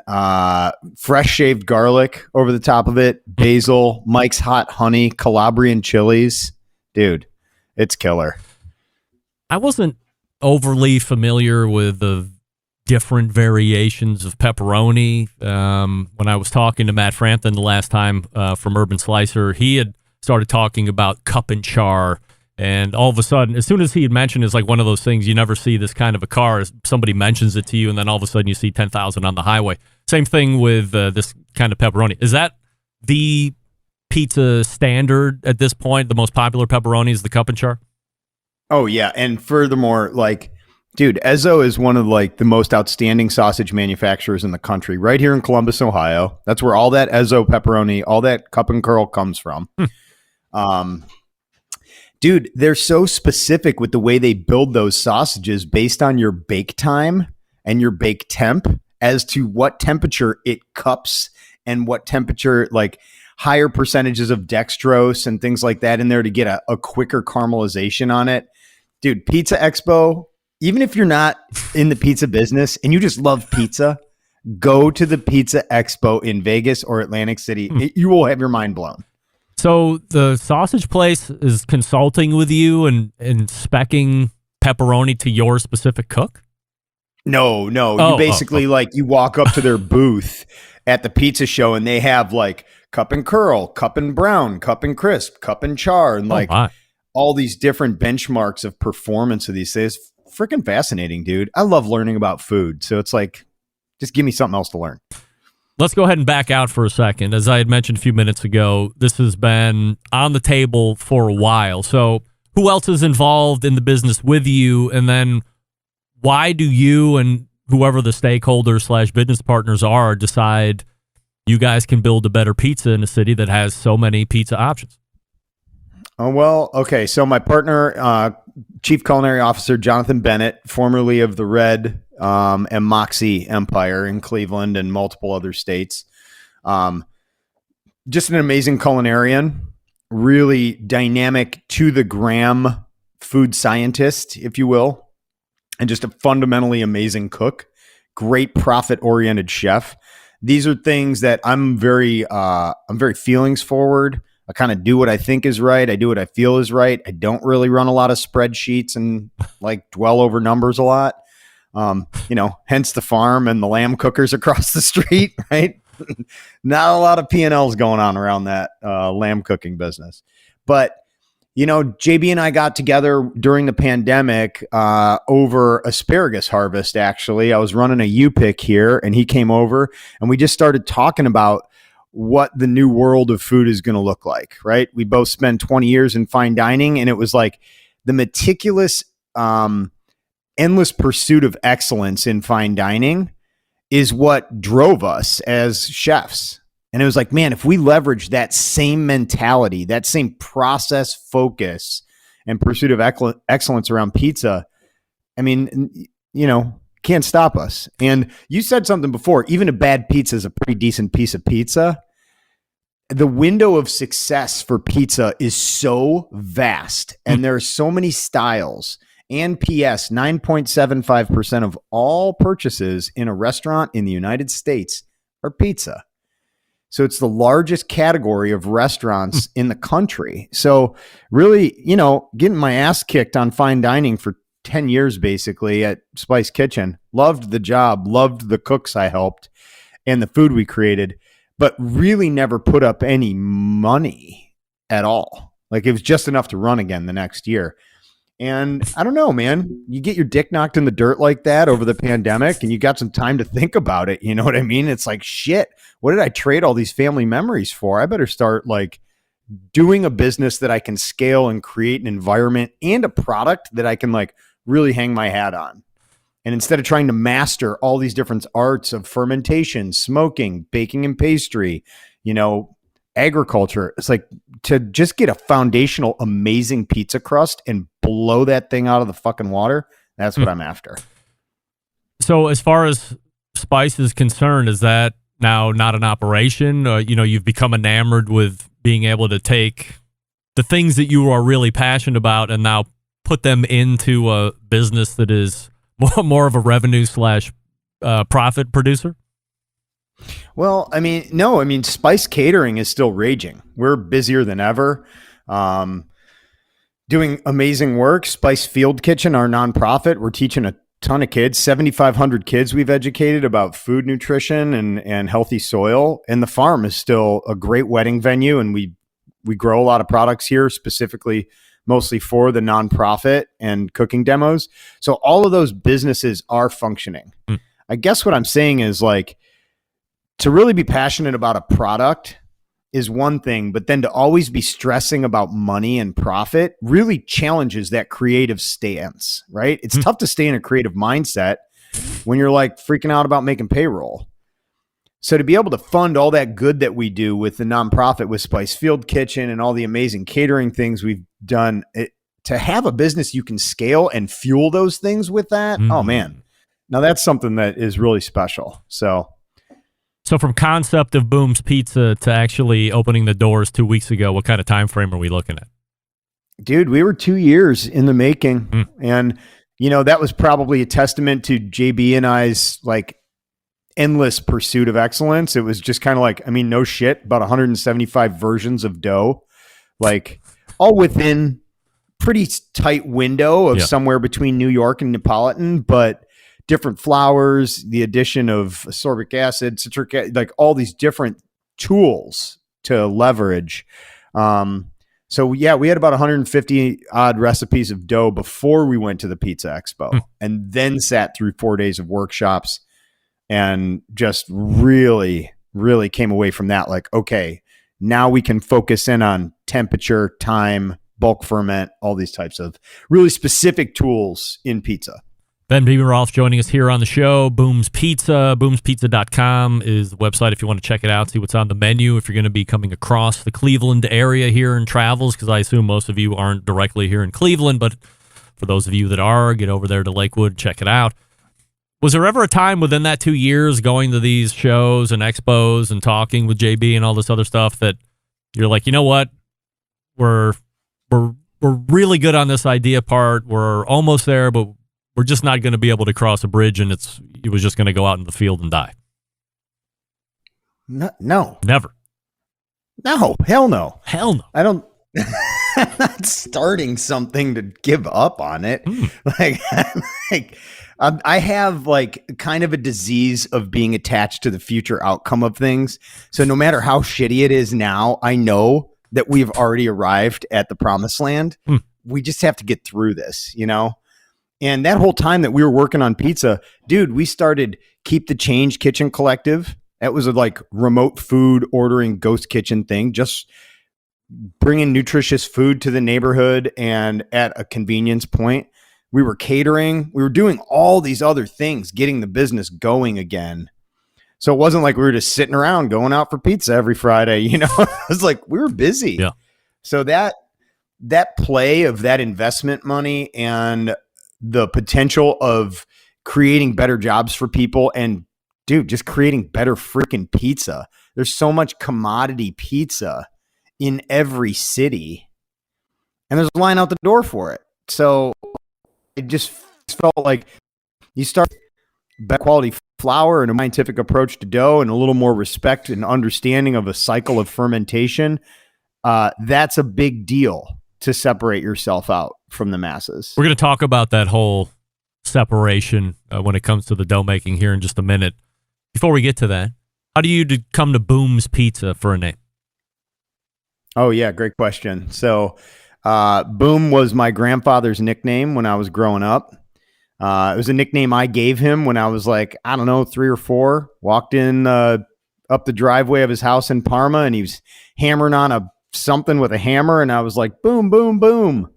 fresh shaved garlic over the top of it, basil, Mike's hot honey, Calabrian chilies. Dude, it's killer. I wasn't overly familiar with the different variations of pepperoni. When I was talking to Matt Frampton the last time from Urban Slicer, he had started talking about cup and char. And all of a sudden, as soon as he had mentioned, it's like one of those things you never see this kind of a car. Somebody mentions it to you, and then all of a sudden you see 10,000 on the highway. Same thing with this kind of pepperoni. Is that the pizza standard at this point? The most popular pepperoni is the cup and char? Oh, yeah. And furthermore, like, dude, Ezzo is one of like the most outstanding sausage manufacturers in the country, right here in Columbus, Ohio. That's where all that Ezzo pepperoni, all that cup and curl comes from. Dude, they're so specific with the way they build those sausages based on your bake time and your bake temp as to what temperature it cups and what temperature, like higher percentages of dextrose and things like that in there to get a quicker caramelization on it. Dude, Pizza Expo, even if you're not in the pizza business and you just love pizza, go to the Pizza Expo in Vegas or Atlantic City. You will have your mind blown. So the sausage place is consulting with you and speccing pepperoni to your specific cook? No. You basically like you walk up to their booth at the pizza show and they have like cup and curl, cup and brown, cup and crisp, cup and char, and like all these different benchmarks of performance of these things. Freaking fascinating, dude. I love learning about food. So it's like, just give me something else to learn. Let's go ahead and back out for a second. As I had mentioned a few minutes ago, this has been on the table for a while. So who else is involved in the business with you? And then why do you and whoever the stakeholders / business partners are decide you guys can build a better pizza in a city that has so many pizza options? Oh, well, okay. So my partner, Chief Culinary Officer Jonathan Bennett, formerly of the Red and Moxie Empire in Cleveland and multiple other states. Just an amazing culinarian, really dynamic to the gram food scientist, if you will, and just a fundamentally amazing cook, great profit-oriented chef. These are things that I'm very feelings forward. I kind of do what I think is right. I do what I feel is right. I don't really run a lot of spreadsheets and like dwell over numbers a lot. Hence the farm and the lamb cookers across the street, right? Not a lot of P&Ls going on around that lamb cooking business. But, JB and I got together during the pandemic over asparagus harvest, actually. I was running a U-pick here and he came over and we just started talking about what the new world of food is going to look like, right? We both spent 20 years in fine dining and it was like the meticulous, endless pursuit of excellence in fine dining is what drove us as chefs. And it was like, man, if we leverage that same mentality, that same process focus and pursuit of excellence around pizza, I mean, can't stop us. And you said something before, even a bad pizza is a pretty decent piece of pizza. The window of success for pizza is so vast and there are so many styles. And PS, 9.75% of all purchases in a restaurant in the United States are pizza. So it's the largest category of restaurants in the country. So really, getting my ass kicked on fine dining for 10 years basically at Spice Kitchen. Loved the job, loved the cooks I helped and the food we created, but really never put up any money at all. Like it was just enough to run again the next year. And I don't know, man, you get your dick knocked in the dirt like that over the pandemic and you got some time to think about it. You know what I mean? It's like, shit, what did I trade all these family memories for? I better start like doing a business that I can scale and create an environment and a product that I can like really hang my hat on. And instead of trying to master all these different arts of fermentation, smoking, baking and pastry, agriculture, it's like to just get a foundational, amazing pizza crust and blow that thing out of the fucking water. That's what I'm after. So as far as Spice is concerned, is that now not an operation? You've become enamored with being able to take the things that you are really passionate about and now put them into a business that is more of a revenue slash profit producer? Well, I mean, no, I mean, Spice Catering is still raging. We're busier than ever. Doing amazing work. Spice Field Kitchen, our nonprofit, we're teaching a ton of kids, 7,500 kids we've educated about food nutrition and healthy soil. And the farm is still a great wedding venue. And we grow a lot of products here, specifically mostly for the nonprofit and cooking demos. So all of those businesses are functioning. I guess what I'm saying is, like, to really be passionate about a product is one thing, but then to always be stressing about money and profit really challenges that creative stance, right? It's tough to stay in a creative mindset when you're like freaking out about making payroll. So to be able to fund all that good that we do with the nonprofit, with Spice Field Kitchen and all the amazing catering things we've done, to have a business you can scale and fuel those things with that. Oh man. Now that's something that is really special. So from concept of Boom's Pizza to actually opening the doors 2 weeks ago, what kind of time frame are we looking at? Dude, we were 2 years in the making. And, you know, that was probably a testament to JB and I's like endless pursuit of excellence. It was just kind of like, I mean, no shit, about 175 versions of dough, like all within pretty tight window of somewhere between New York and Neapolitan, but different flours, the addition of ascorbic acid, citric acid, like all these different tools to leverage. So yeah, we had about 150 odd recipes of dough before we went to the Pizza Expo, and then sat through 4 days of workshops and just really, really came away from that like, okay, now we can focus in on temperature, time, bulk ferment, all these types of really specific tools in pizza. Ben Bebenroth joining us here on the show. Boom's Pizza, boomspizza.com is the website if you want to check it out, see what's on the menu. If you're going to be coming across the Cleveland area here in travels, because I assume most of you aren't directly here in Cleveland, but for those of you that are, get over there to Lakewood, check it out. Was there ever a time within that 2 years going to these shows and expos and talking with JB and all this other stuff that you're like, you know what, we're really good on this idea part, we're almost there, but we're just not going to be able to cross a bridge, and it was just going to go out in the field and die? No. Never. No. Hell no. Hell no. I don't. I'm not starting something to give up on it. I have like kind of a disease of being attached to the future outcome of things. So no matter how shitty it is now, I know that we've already arrived at the promised land. We just have to get through this, you know? And that whole time that we were working on pizza, dude, we started Keep the Change Kitchen Collective. That was a like remote food ordering ghost kitchen thing, just bringing nutritious food to the neighborhood and at a convenience point. We were catering. We were doing all these other things, getting the business going again. So it wasn't like we were just sitting around going out for pizza every Friday, you know? It was like we were busy. Yeah. So that play of that investment money and the potential of creating better jobs for people and, dude, just creating better freaking pizza. There's so much commodity pizza in every city, and there's a line out the door for it. So it just felt like you start better quality flour and a scientific approach to dough and a little more respect and understanding of a cycle of fermentation. That's a big deal to separate yourself out from the masses. We're going to talk about that whole separation when it comes to the dough making here in just a minute. Before we get to that, how do you come to Boom's Pizza for a name? Oh, yeah, great question. So Boom was my grandfather's nickname when I was growing up. It was a nickname I gave him when I was like, I don't know, 3 or 4. Walked in up the driveway of his house in Parma, and he was hammering on something with a hammer, and I was like, boom, boom, boom.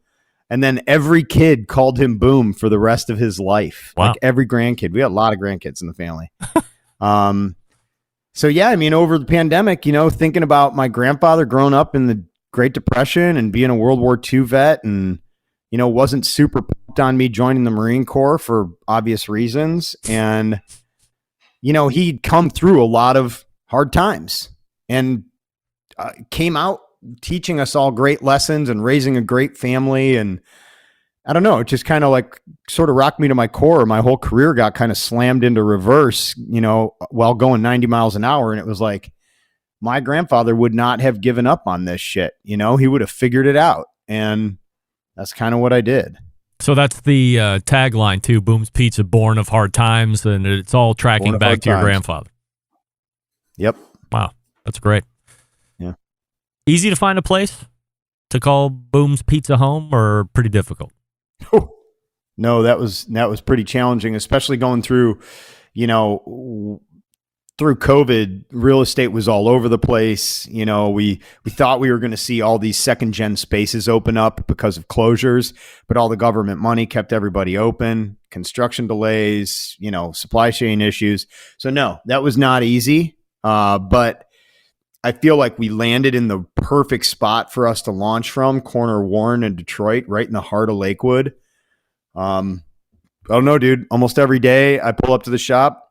And then every kid called him Boom for the rest of his life. Wow. Like every grandkid. We got a lot of grandkids in the family. So yeah, I mean, over the pandemic, you know, thinking about my grandfather growing up in the Great Depression and being a World War II vet, and, you know, wasn't super pumped on me joining the Marine Corps for obvious reasons. And, you know, he'd come through a lot of hard times and came out teaching us all great lessons and raising a great family. And I don't know, it just kind of like sort of rocked me to my core. My whole career got kind of slammed into reverse, while going 90 miles an hour. And it was like, my grandfather would not have given up on this shit. He would have figured it out. And that's kind of what I did. So that's the tagline too, Boom's Pizza, born of hard times, and it's all tracking back to your grandfather. Yep. Wow. That's great. Yeah. Easy to find a place to call Boom's Pizza home, or pretty difficult? No, that was pretty challenging, especially going through, through COVID. Real estate was all over the place. We thought we were going to see all these second gen spaces open up because of closures, but all the government money kept everybody open, construction delays, supply chain issues. So no, that was not easy. But I feel like we landed in the perfect spot for us to launch from, corner Warren and Detroit, right in the heart of Lakewood. I don't know, dude. Almost every day I pull up to the shop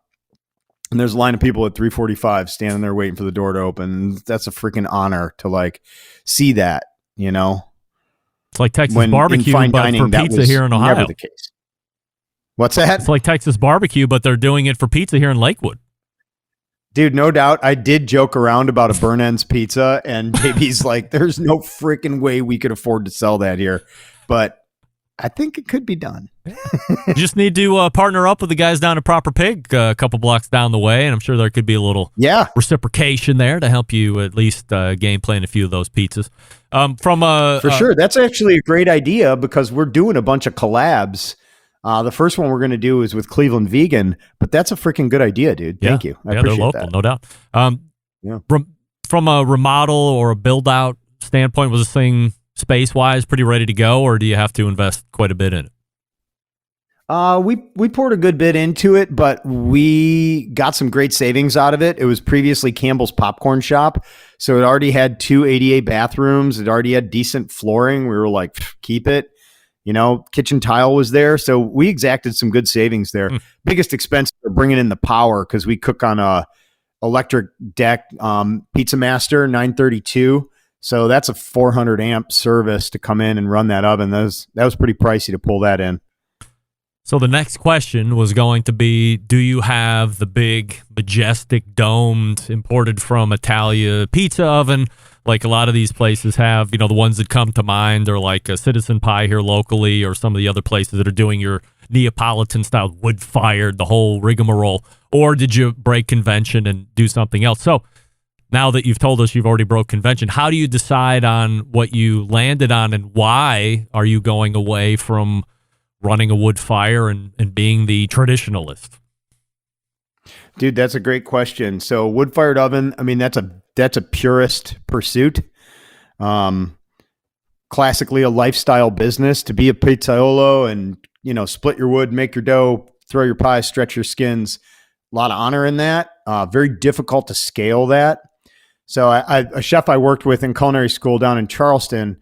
and there's a line of people at 3:45 standing there waiting for the door to open. That's a freaking honor to like see that, It's like Texas barbecue, but for pizza here in Ohio. Never the case. What's that? It's like Texas barbecue, but they're doing it for pizza here in Lakewood. Dude, no doubt. I did joke around about a burn ends pizza, and JB's like, there's no freaking way we could afford to sell that here. But I think it could be done. You just need to partner up with the guys down at Proper Pig a couple blocks down the way, and I'm sure there could be a little reciprocation there to help you at least game plan a few of those pizzas. For sure. That's actually a great idea because we're doing a bunch of collabs. The first one we're going to do is with Cleveland Vegan, but that's a freaking good idea, dude. Thank you. I appreciate they're local, that. No doubt. From a remodel or a build out standpoint, was this thing space wise pretty ready to go, or do you have to invest quite a bit in it? We poured a good bit into it, but we got some great savings out of it. It was previously Campbell's Popcorn Shop, so it already had 2 ADA bathrooms. It already had decent flooring. We were like, keep it. Kitchen tile was there, so we exacted some good savings there. Biggest expense are bringing in the power because we cook on a electric deck Pizza Master 932. So that's a 400 amp service to come in and run that oven. That was pretty pricey to pull that in. So the next question was going to be, do you have the big, majestic, domed, imported from Italia pizza oven like a lot of these places have? The ones that come to mind are like a Citizen Pie here locally, or some of the other places that are doing your Neapolitan-style wood-fired, the whole rigmarole. Or did you break convention and do something else? So now that you've told us you've already broke convention, how do you decide on what you landed on, and why are you going away from running a wood fire and being the traditionalist? Dude, that's a great question. So wood-fired oven, I mean, that's a purist pursuit. Classically a lifestyle business. To be a pizzaiolo and, split your wood, make your dough, throw your pies, stretch your skins. A lot of honor in that. Very difficult to scale that. So a chef I worked with in culinary school down in Charleston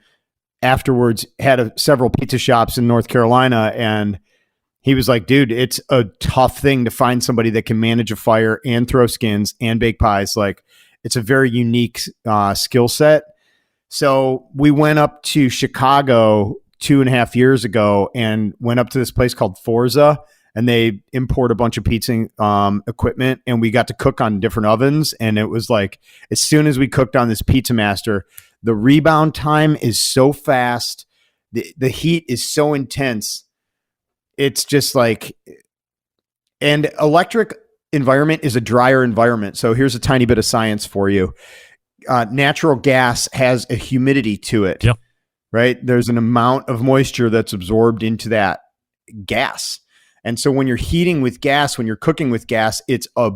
afterwards had several pizza shops in North Carolina, and he was like, dude, it's a tough thing to find somebody that can manage a fire and throw skins and bake pies. Like, it's a very unique skill set. So we went up to Chicago 2.5 years ago and went up to this place called Forza, and they import a bunch of pizza equipment, and we got to cook on different ovens. And it was like, as soon as we cooked on this Pizza Master, the rebound time is so fast. The heat is so intense. It's just like, and electric environment is a drier environment. So here's a tiny bit of science for you. Natural gas has a humidity to it, right? There's an amount of moisture that's absorbed into that gas. And so when you're heating with gas, when you're cooking with gas, it's a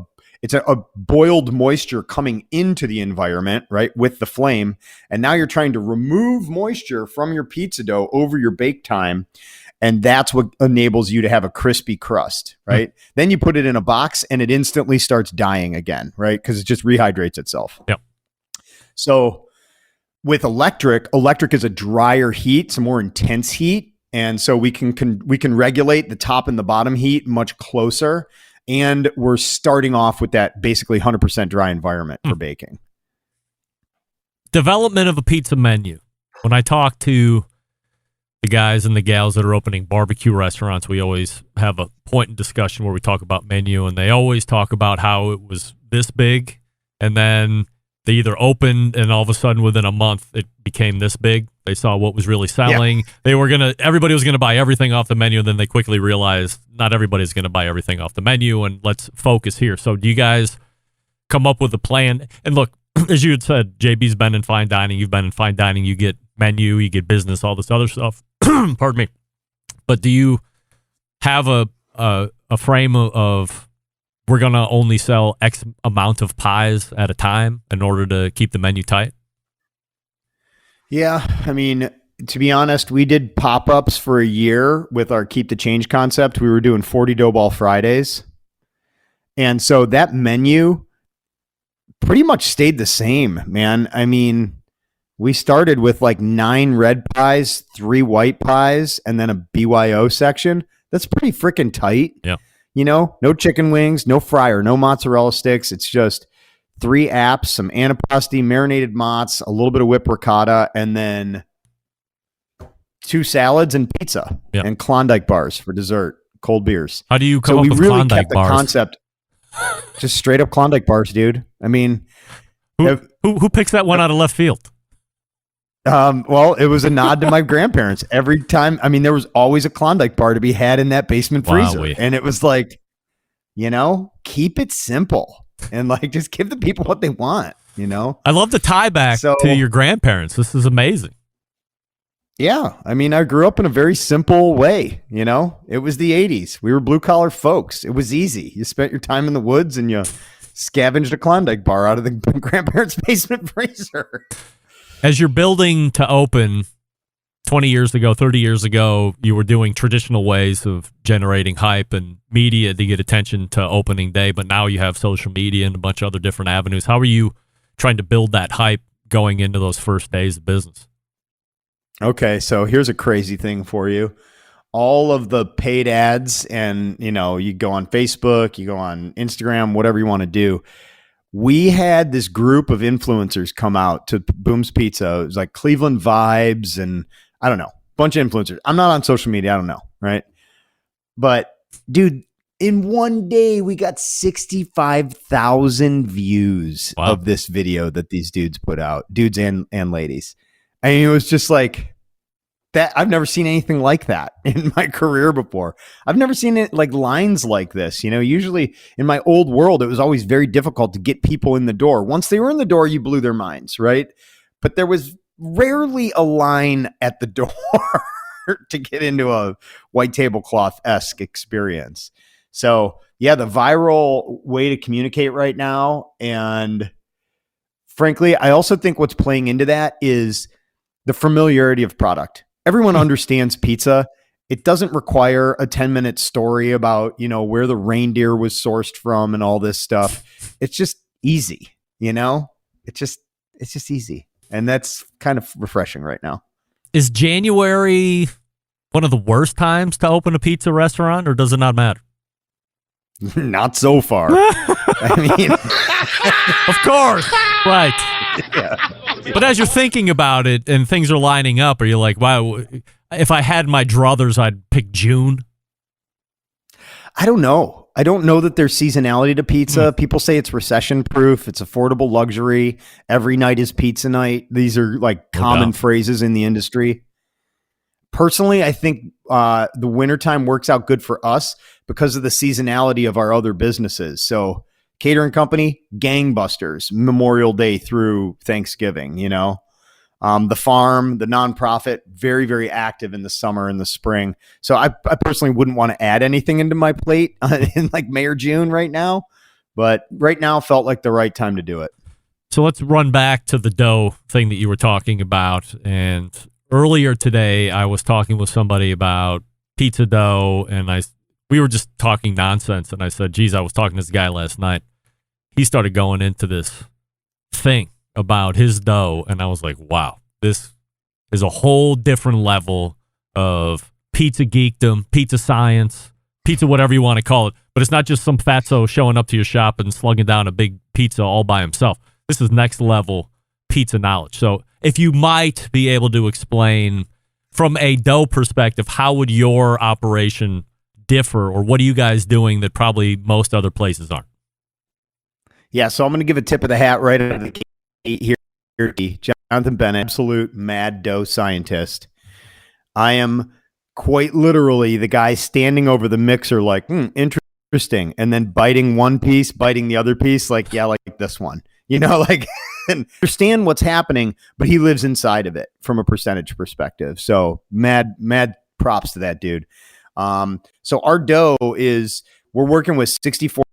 boiled moisture coming into the environment, right, with the flame. And now you're trying to remove moisture from your pizza dough over your bake time. And that's what enables you to have a crispy crust, right? Then you put it in a box and it instantly starts dying again, right? Because it just rehydrates itself. Yep. So with electric is a drier heat, it's a more intense heat. And so we can regulate the top and the bottom heat much closer. And we're starting off with that basically 100% dry environment for baking. development of a pizza menu. When I talk to the guys and the gals that are opening barbecue restaurants, we always have a point in discussion where we talk about menu, and they always talk about how it was this big, and then they either opened and all of a sudden within a month it became this big. They saw what was really selling. Yeah. Everybody was gonna buy everything off the menu, and then they quickly realized not everybody's gonna buy everything off the menu, and let's focus here. So do you guys come up with a plan? And look, as you had said, JB's been in fine dining, you've been in fine dining, you get menu, you get business, all this other stuff. Pardon me. But do you have a frame of we're going to only sell X amount of pies at a time in order to keep the menu tight? Yeah. I mean, to be honest, we did pop-ups for a year with our Keep the Change concept. We were doing 40 dough ball Fridays. And so that menu pretty much stayed the same, man. I mean, we started with like 9 red pies, 3 white pies, and then a BYO section. That's pretty freaking tight. Yeah. You know, no chicken wings, no fryer, no mozzarella sticks. It's just 3 apps, some antipasti, marinated mozz, a little bit of whipped ricotta, and then 2 salads and pizza and Klondike bars for dessert, cold beers. How do you come up with really Klondike kept bars? The concept, just straight up Klondike bars, dude. I mean, who picks that one out of left field? Well, it was a nod to my grandparents. Every time, I mean, there was always a Klondike bar to be had in that basement freezer. And it was like, you know, keep it simple and like just give the people what they want, you know? I love the tie back to your grandparents. This is amazing. Yeah. I mean, I grew up in a very simple way, you know? It was the 80s. We were blue collar folks. It was easy. You spent your time in the woods and you scavenged a Klondike bar out of the grandparents' basement freezer. As you're building to open 20 years ago, 30 years ago, you were doing traditional ways of generating hype and media to get attention to opening day, but now you have social media and a bunch of other different avenues. How are you trying to build that hype going into those first days of business? Okay, so here's a crazy thing for you. All of the paid ads, and you know, you go on Facebook, you go on Instagram, whatever you want to do. We had this group of influencers come out to Boom's Pizza. It was like Cleveland Vibes and I don't know, a bunch of influencers. I'm not on social media. I don't know. Right. But dude, in one day, we got 65,000 views of this video that these dudes put out, dudes and ladies. I mean, it was just like that. I've never seen anything like that in my career before. I've never seen it like lines like this. You know, usually in my old world, it was always very difficult to get people in the door. Once they were in the door, you blew their minds, right? But there was rarely a line at the door to get into a white tablecloth-esque experience. So yeah, the viral way to communicate right now. And frankly, I also think what's playing into that is the familiarity of product. Everyone understands pizza. It doesn't require a 10-minute story about, you know, where the reindeer was sourced from and all this stuff. It's just easy, you know? It's just easy. And that's kind of refreshing right now. Is January one of the worst times to open a pizza restaurant, or does it not matter? Not so far. I mean, of course. Right. Yeah. But as you're thinking about it and things are lining up, are you like, wow, if I had my druthers, I'd pick June? I don't know. I don't know that there's seasonality to pizza. People say it's recession proof. It's affordable luxury. Every night is pizza night. These are like common phrases in the industry. Personally, I think the wintertime works out good for us because of the seasonality of our other businesses. So catering company, gangbusters, Memorial Day through Thanksgiving, you know, the farm, the nonprofit, very, very active in the summer and the spring. So I personally wouldn't want to add anything into my plate in like May or June right now, but right now felt like the right time to do it. So let's run back to the dough thing that you were talking about. And earlier today, I was talking with somebody about pizza dough, and we were just talking nonsense. And I said, geez, I was talking to this guy last night. He started going into this thing about his dough, and I was like, wow, this is a whole different level of pizza geekdom, pizza science, pizza whatever you want to call it. But it's not just some fatso showing up to your shop and slugging down a big pizza all by himself. This is next level pizza knowledge. So if you might be able to explain from a dough perspective, how would your operation differ, or what are you guys doing that probably most other places aren't? Yeah, so I'm going to give a tip of the hat right out of the gate here. Jonathan Bennett, absolute mad dough scientist. I am quite literally the guy standing over the mixer like, interesting, and then biting one piece, biting the other piece, like, yeah, like this one. You know, like, and understand what's happening, but he lives inside of it from a percentage perspective. So mad props to that dude. So our dough we're working with 64%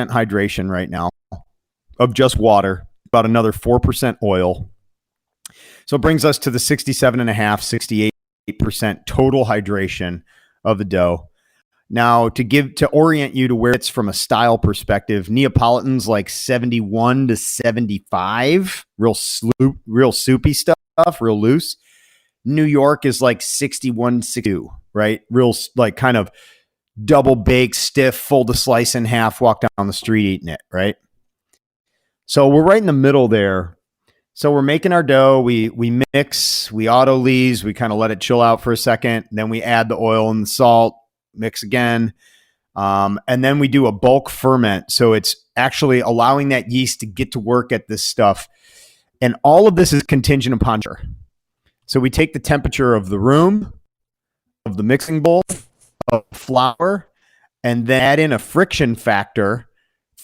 hydration right now of just water, about another 4% oil. So it brings us to the 67.5, 68% total hydration of the dough. Now, to orient you to where it's from a style perspective, Neapolitan's like 71 to 75, real soupy stuff, real loose. New York is like 61, 62, right? Real like kind of double baked, stiff, fold a slice in half, walk down the street eating it, right? So we're right in the middle there. So we're making our dough. We mix, we auto lees, we kind of let it chill out for a second. Then we add the oil and the salt, mix again. And then we do a bulk ferment. So it's actually allowing that yeast to get to work at this stuff. And all of this is contingent upon temperature. So we take the temperature of the room, of the mixing bowl, of flour, and then add in a friction factor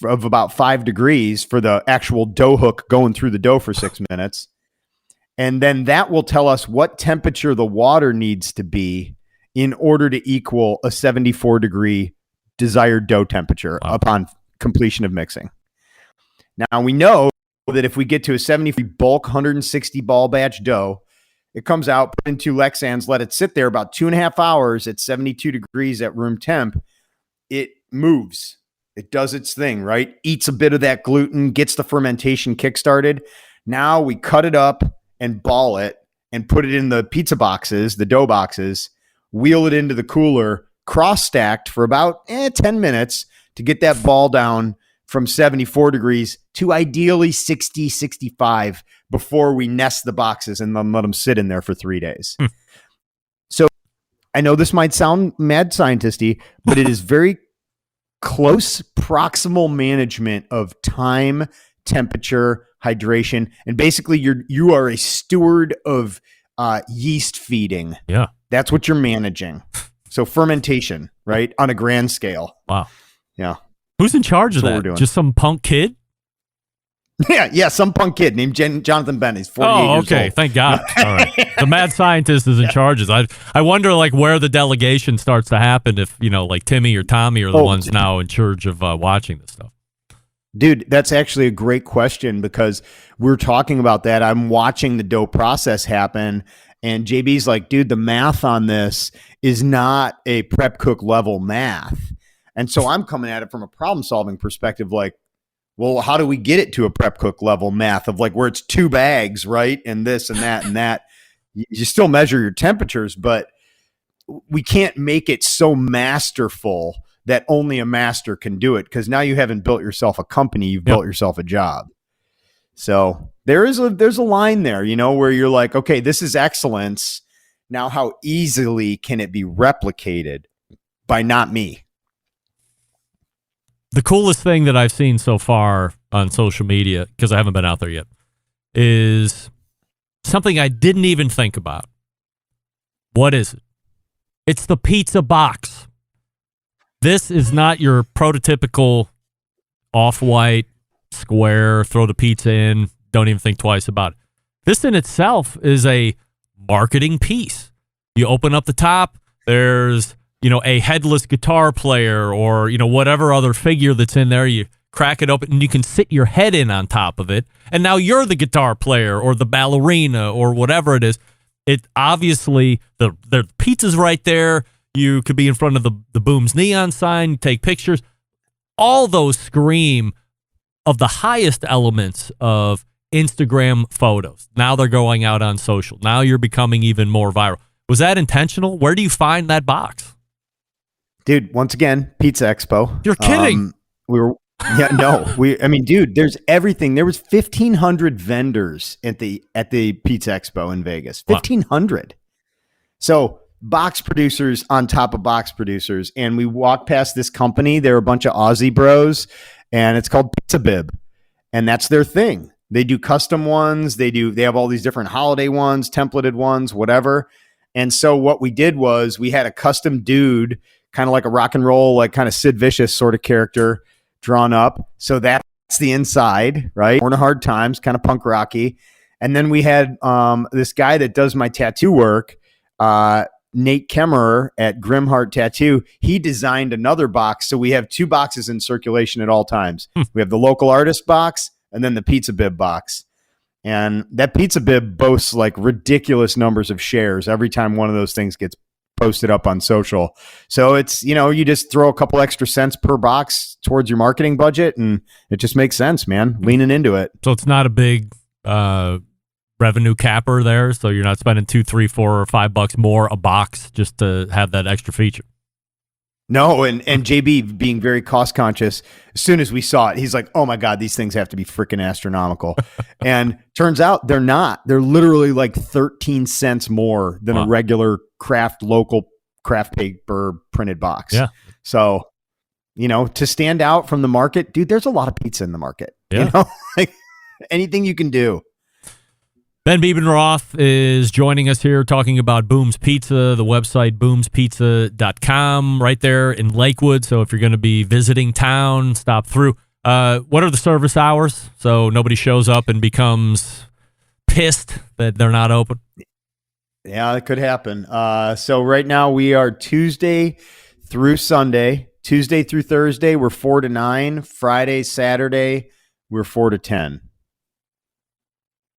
of about 5 degrees for the actual dough hook going through the dough for 6 minutes. And then that will tell us what temperature the water needs to be in order to equal a 74-degree desired dough temperature upon completion of mixing. Now, we know that if we get to a 70 bulk 160 ball batch dough, it comes out, put into Lexans, let it sit there about 2.5 hours at 72 degrees at room temp. It moves. It does its thing, right? Eats a bit of that gluten, gets the fermentation kickstarted. Now we cut it up and ball it and put it in the pizza boxes, the dough boxes, wheel it into the cooler, cross-stacked for about 10 minutes to get that ball down from 74 degrees to ideally 60, 65 before we nest the boxes and then let them sit in there for 3 days. So I know this might sound mad scientisty, but it is very close proximal management of time, temperature, hydration, and basically you are a steward of yeast feeding. Yeah. That's what you're managing. So fermentation, right? On a grand scale. Wow. Yeah. Who's in charge of That's what that? we're doing. Just some punk kid? Yeah, some punk kid named Jonathan Ben. He's 48 years old. Okay. Thank God. All right. The mad scientist is in charge. I wonder like where the delegation starts to happen if, like Timmy or Tommy are the ones now in charge of watching this stuff. Dude, that's actually a great question because we're talking about that. I'm watching the dough process happen, and JB's like, dude, the math on this is not a prep cook level math. And so I'm coming at it from a problem solving perspective, like, well, how do we get it to a prep cook level math of like where it's 2 bags, right? And this and that and that. You still measure your temperatures, but we can't make it so masterful that only a master can do it, because now you haven't built yourself a company, you've built yourself a job. So there's a line there, where you're like, okay, this is excellence. Now, how easily can it be replicated by not me? The coolest thing that I've seen so far on social media, because I haven't been out there yet, is something I didn't even think about. What is it? It's the pizza box. This is not your prototypical off-white square, throw the pizza in, don't even think twice about it. This in itself is a marketing piece. You open up the top, there's a headless guitar player or, whatever other figure that's in there. You crack it open and you can sit your head in on top of it. And now you're the guitar player or the ballerina or whatever it is. It obviously, the pizza's right there. You could be in front of the Boom's neon sign, take pictures. All those scream of the highest elements of Instagram photos. Now they're going out on social. Now you're becoming even more viral. Was that intentional? Where do you find that box? Dude, once again, Pizza Expo. You're kidding. Yeah, no. I mean, dude, there's everything. There was 1,500 vendors at the Pizza Expo in Vegas. 1,500. So box producers on top of box producers. And we walked past this company. They're a bunch of Aussie bros, and it's called Pizza Bib. And that's their thing. They do custom ones. They have all these different holiday ones, templated ones, whatever. And so what we did was we had a custom dude, kind of like a rock and roll, like kind of Sid Vicious sort of character drawn up. So that's the inside, right? We're in a hard times, kind of punk rocky. And then we had this guy that does my tattoo work, Nate Kemmerer at Grimheart Tattoo. He designed another box. So we have 2 boxes in circulation at all times. We have the local artist box and then the Pizza Bib box. And that Pizza Bib boasts like ridiculous numbers of shares every time one of those things gets posted up on social. So it's, you just throw a couple extra cents per box towards your marketing budget, and it just makes sense, man. Leaning into it. So it's not a big revenue capper there. So you're not spending $2, $3, $4, or $5 more a box just to have that extra feature. No, and JB being very cost conscious, as soon as we saw it, he's like, oh my God, these things have to be freaking astronomical. And turns out they're not. They're literally like 13 cents more than a regular local craft paper printed box. Yeah. So, to stand out from the market, dude, there's a lot of pizza in the market. Yeah. Like anything you can do. Ben Bebenroth is joining us here talking about Boom's Pizza, the website boomspizza.com right there in Lakewood. So if you're going to be visiting town, stop through. What are the service hours? So nobody shows up and becomes pissed that they're not open. Yeah, that could happen. So right now we are Tuesday through Sunday. Tuesday through Thursday, we're 4 to 9. Friday, Saturday, we're 4 to 10.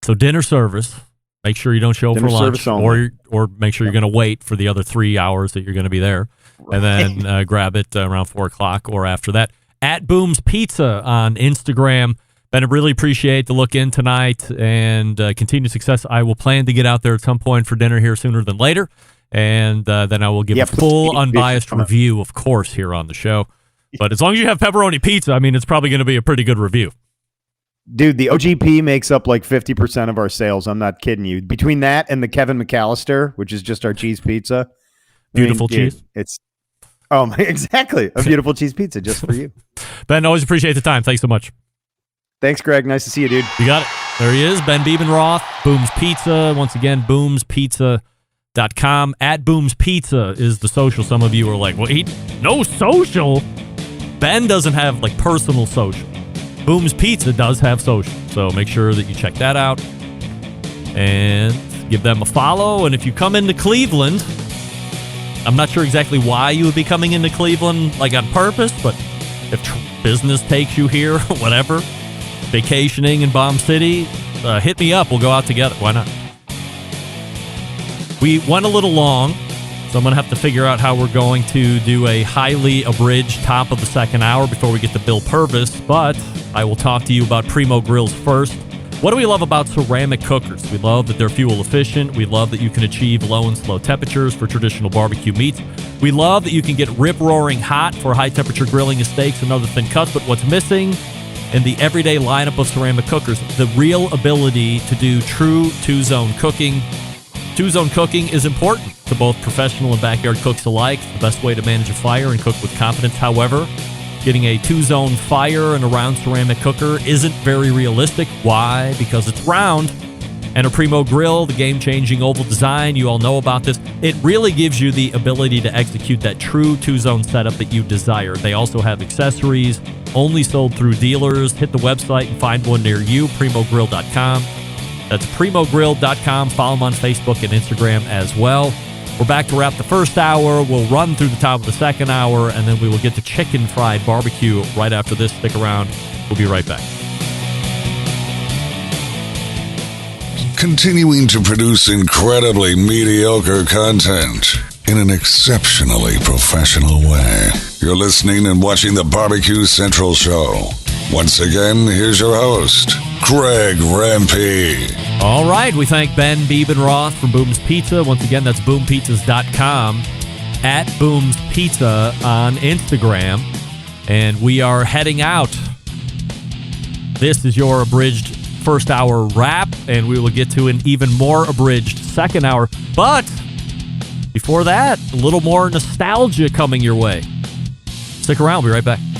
So dinner service. Make sure you don't show up for lunch, or make sure you're going to wait for the other 3 hours that you're going to be there, right. And then grab it around 4 o'clock or after that. At Boom's Pizza on Instagram. Ben, I really appreciate the look in tonight and continued success. I will plan to get out there at some point for dinner here sooner than later, and then I will give a full, unbiased review, of course, here on the show. But as long as you have pepperoni pizza, I mean, it's probably going to be a pretty good review. Dude, the OGP makes up like 50% of our sales. I'm not kidding you. Between that and the Kevin McAllister, which is just our cheese pizza. Beautiful cheese. Exactly. A beautiful cheese pizza just for you. Ben, always appreciate the time. Thanks so much. Thanks, Greg. Nice to see you, dude. You got it. There he is, Ben Bebenroth, Boom's Pizza. Once again, boomspizza.com. At Boom's Pizza is the social. Some of you are like, wait, no social? Ben doesn't have like personal social. Boom's Pizza does have social, so make sure that you check that out and give them a follow. And if you come into Cleveland, I'm not sure exactly why you would be coming into Cleveland, like on purpose, but if business takes you here, whatever, vacationing in Bomb City, hit me up. We'll go out together. Why not? We went a little long, so I'm going to have to figure out how we're going to do a highly abridged top of the second hour before we get to Bill Purvis, but I will talk to you about Primo Grills first. What do we love about ceramic cookers? We love that they're fuel efficient. We love that you can achieve low and slow temperatures for traditional barbecue meats. We love that you can get rip-roaring hot for high-temperature grilling of steaks and other thin cuts, but what's missing in the everyday lineup of ceramic cookers, the real ability to do true two-zone cooking. Two-zone cooking is important to both professional and backyard cooks alike. The best way to manage a fire and cook with confidence, however, getting a two-zone fire in a round ceramic cooker isn't very realistic. Why? Because it's round. And a Primo grill, the game-changing oval design, you all know about this. It really gives you the ability to execute that true two-zone setup that you desire. They also have accessories, only sold through dealers. Hit the website and find one near you, primogrill.com. That's primogrill.com. Follow them on Facebook and Instagram as well. We're back to wrap the first hour. We'll run through the top of the second hour, and then we will get to chicken fried barbecue right after this. Stick around. We'll be right back. Continuing to produce incredibly mediocre content in an exceptionally professional way. You're listening and watching the Barbecue Central Show. Once again, here's your host, Greg Rempe. All right, we thank Ben Bebenroth from Boom's Pizza. Once again, that's boompizzas.com, at Boom's Pizza on Instagram. And we are heading out This is your abridged first hour wrap, and we will get to an even more abridged second hour. But before that, a little more nostalgia coming your way. Stick around. We'll be right back.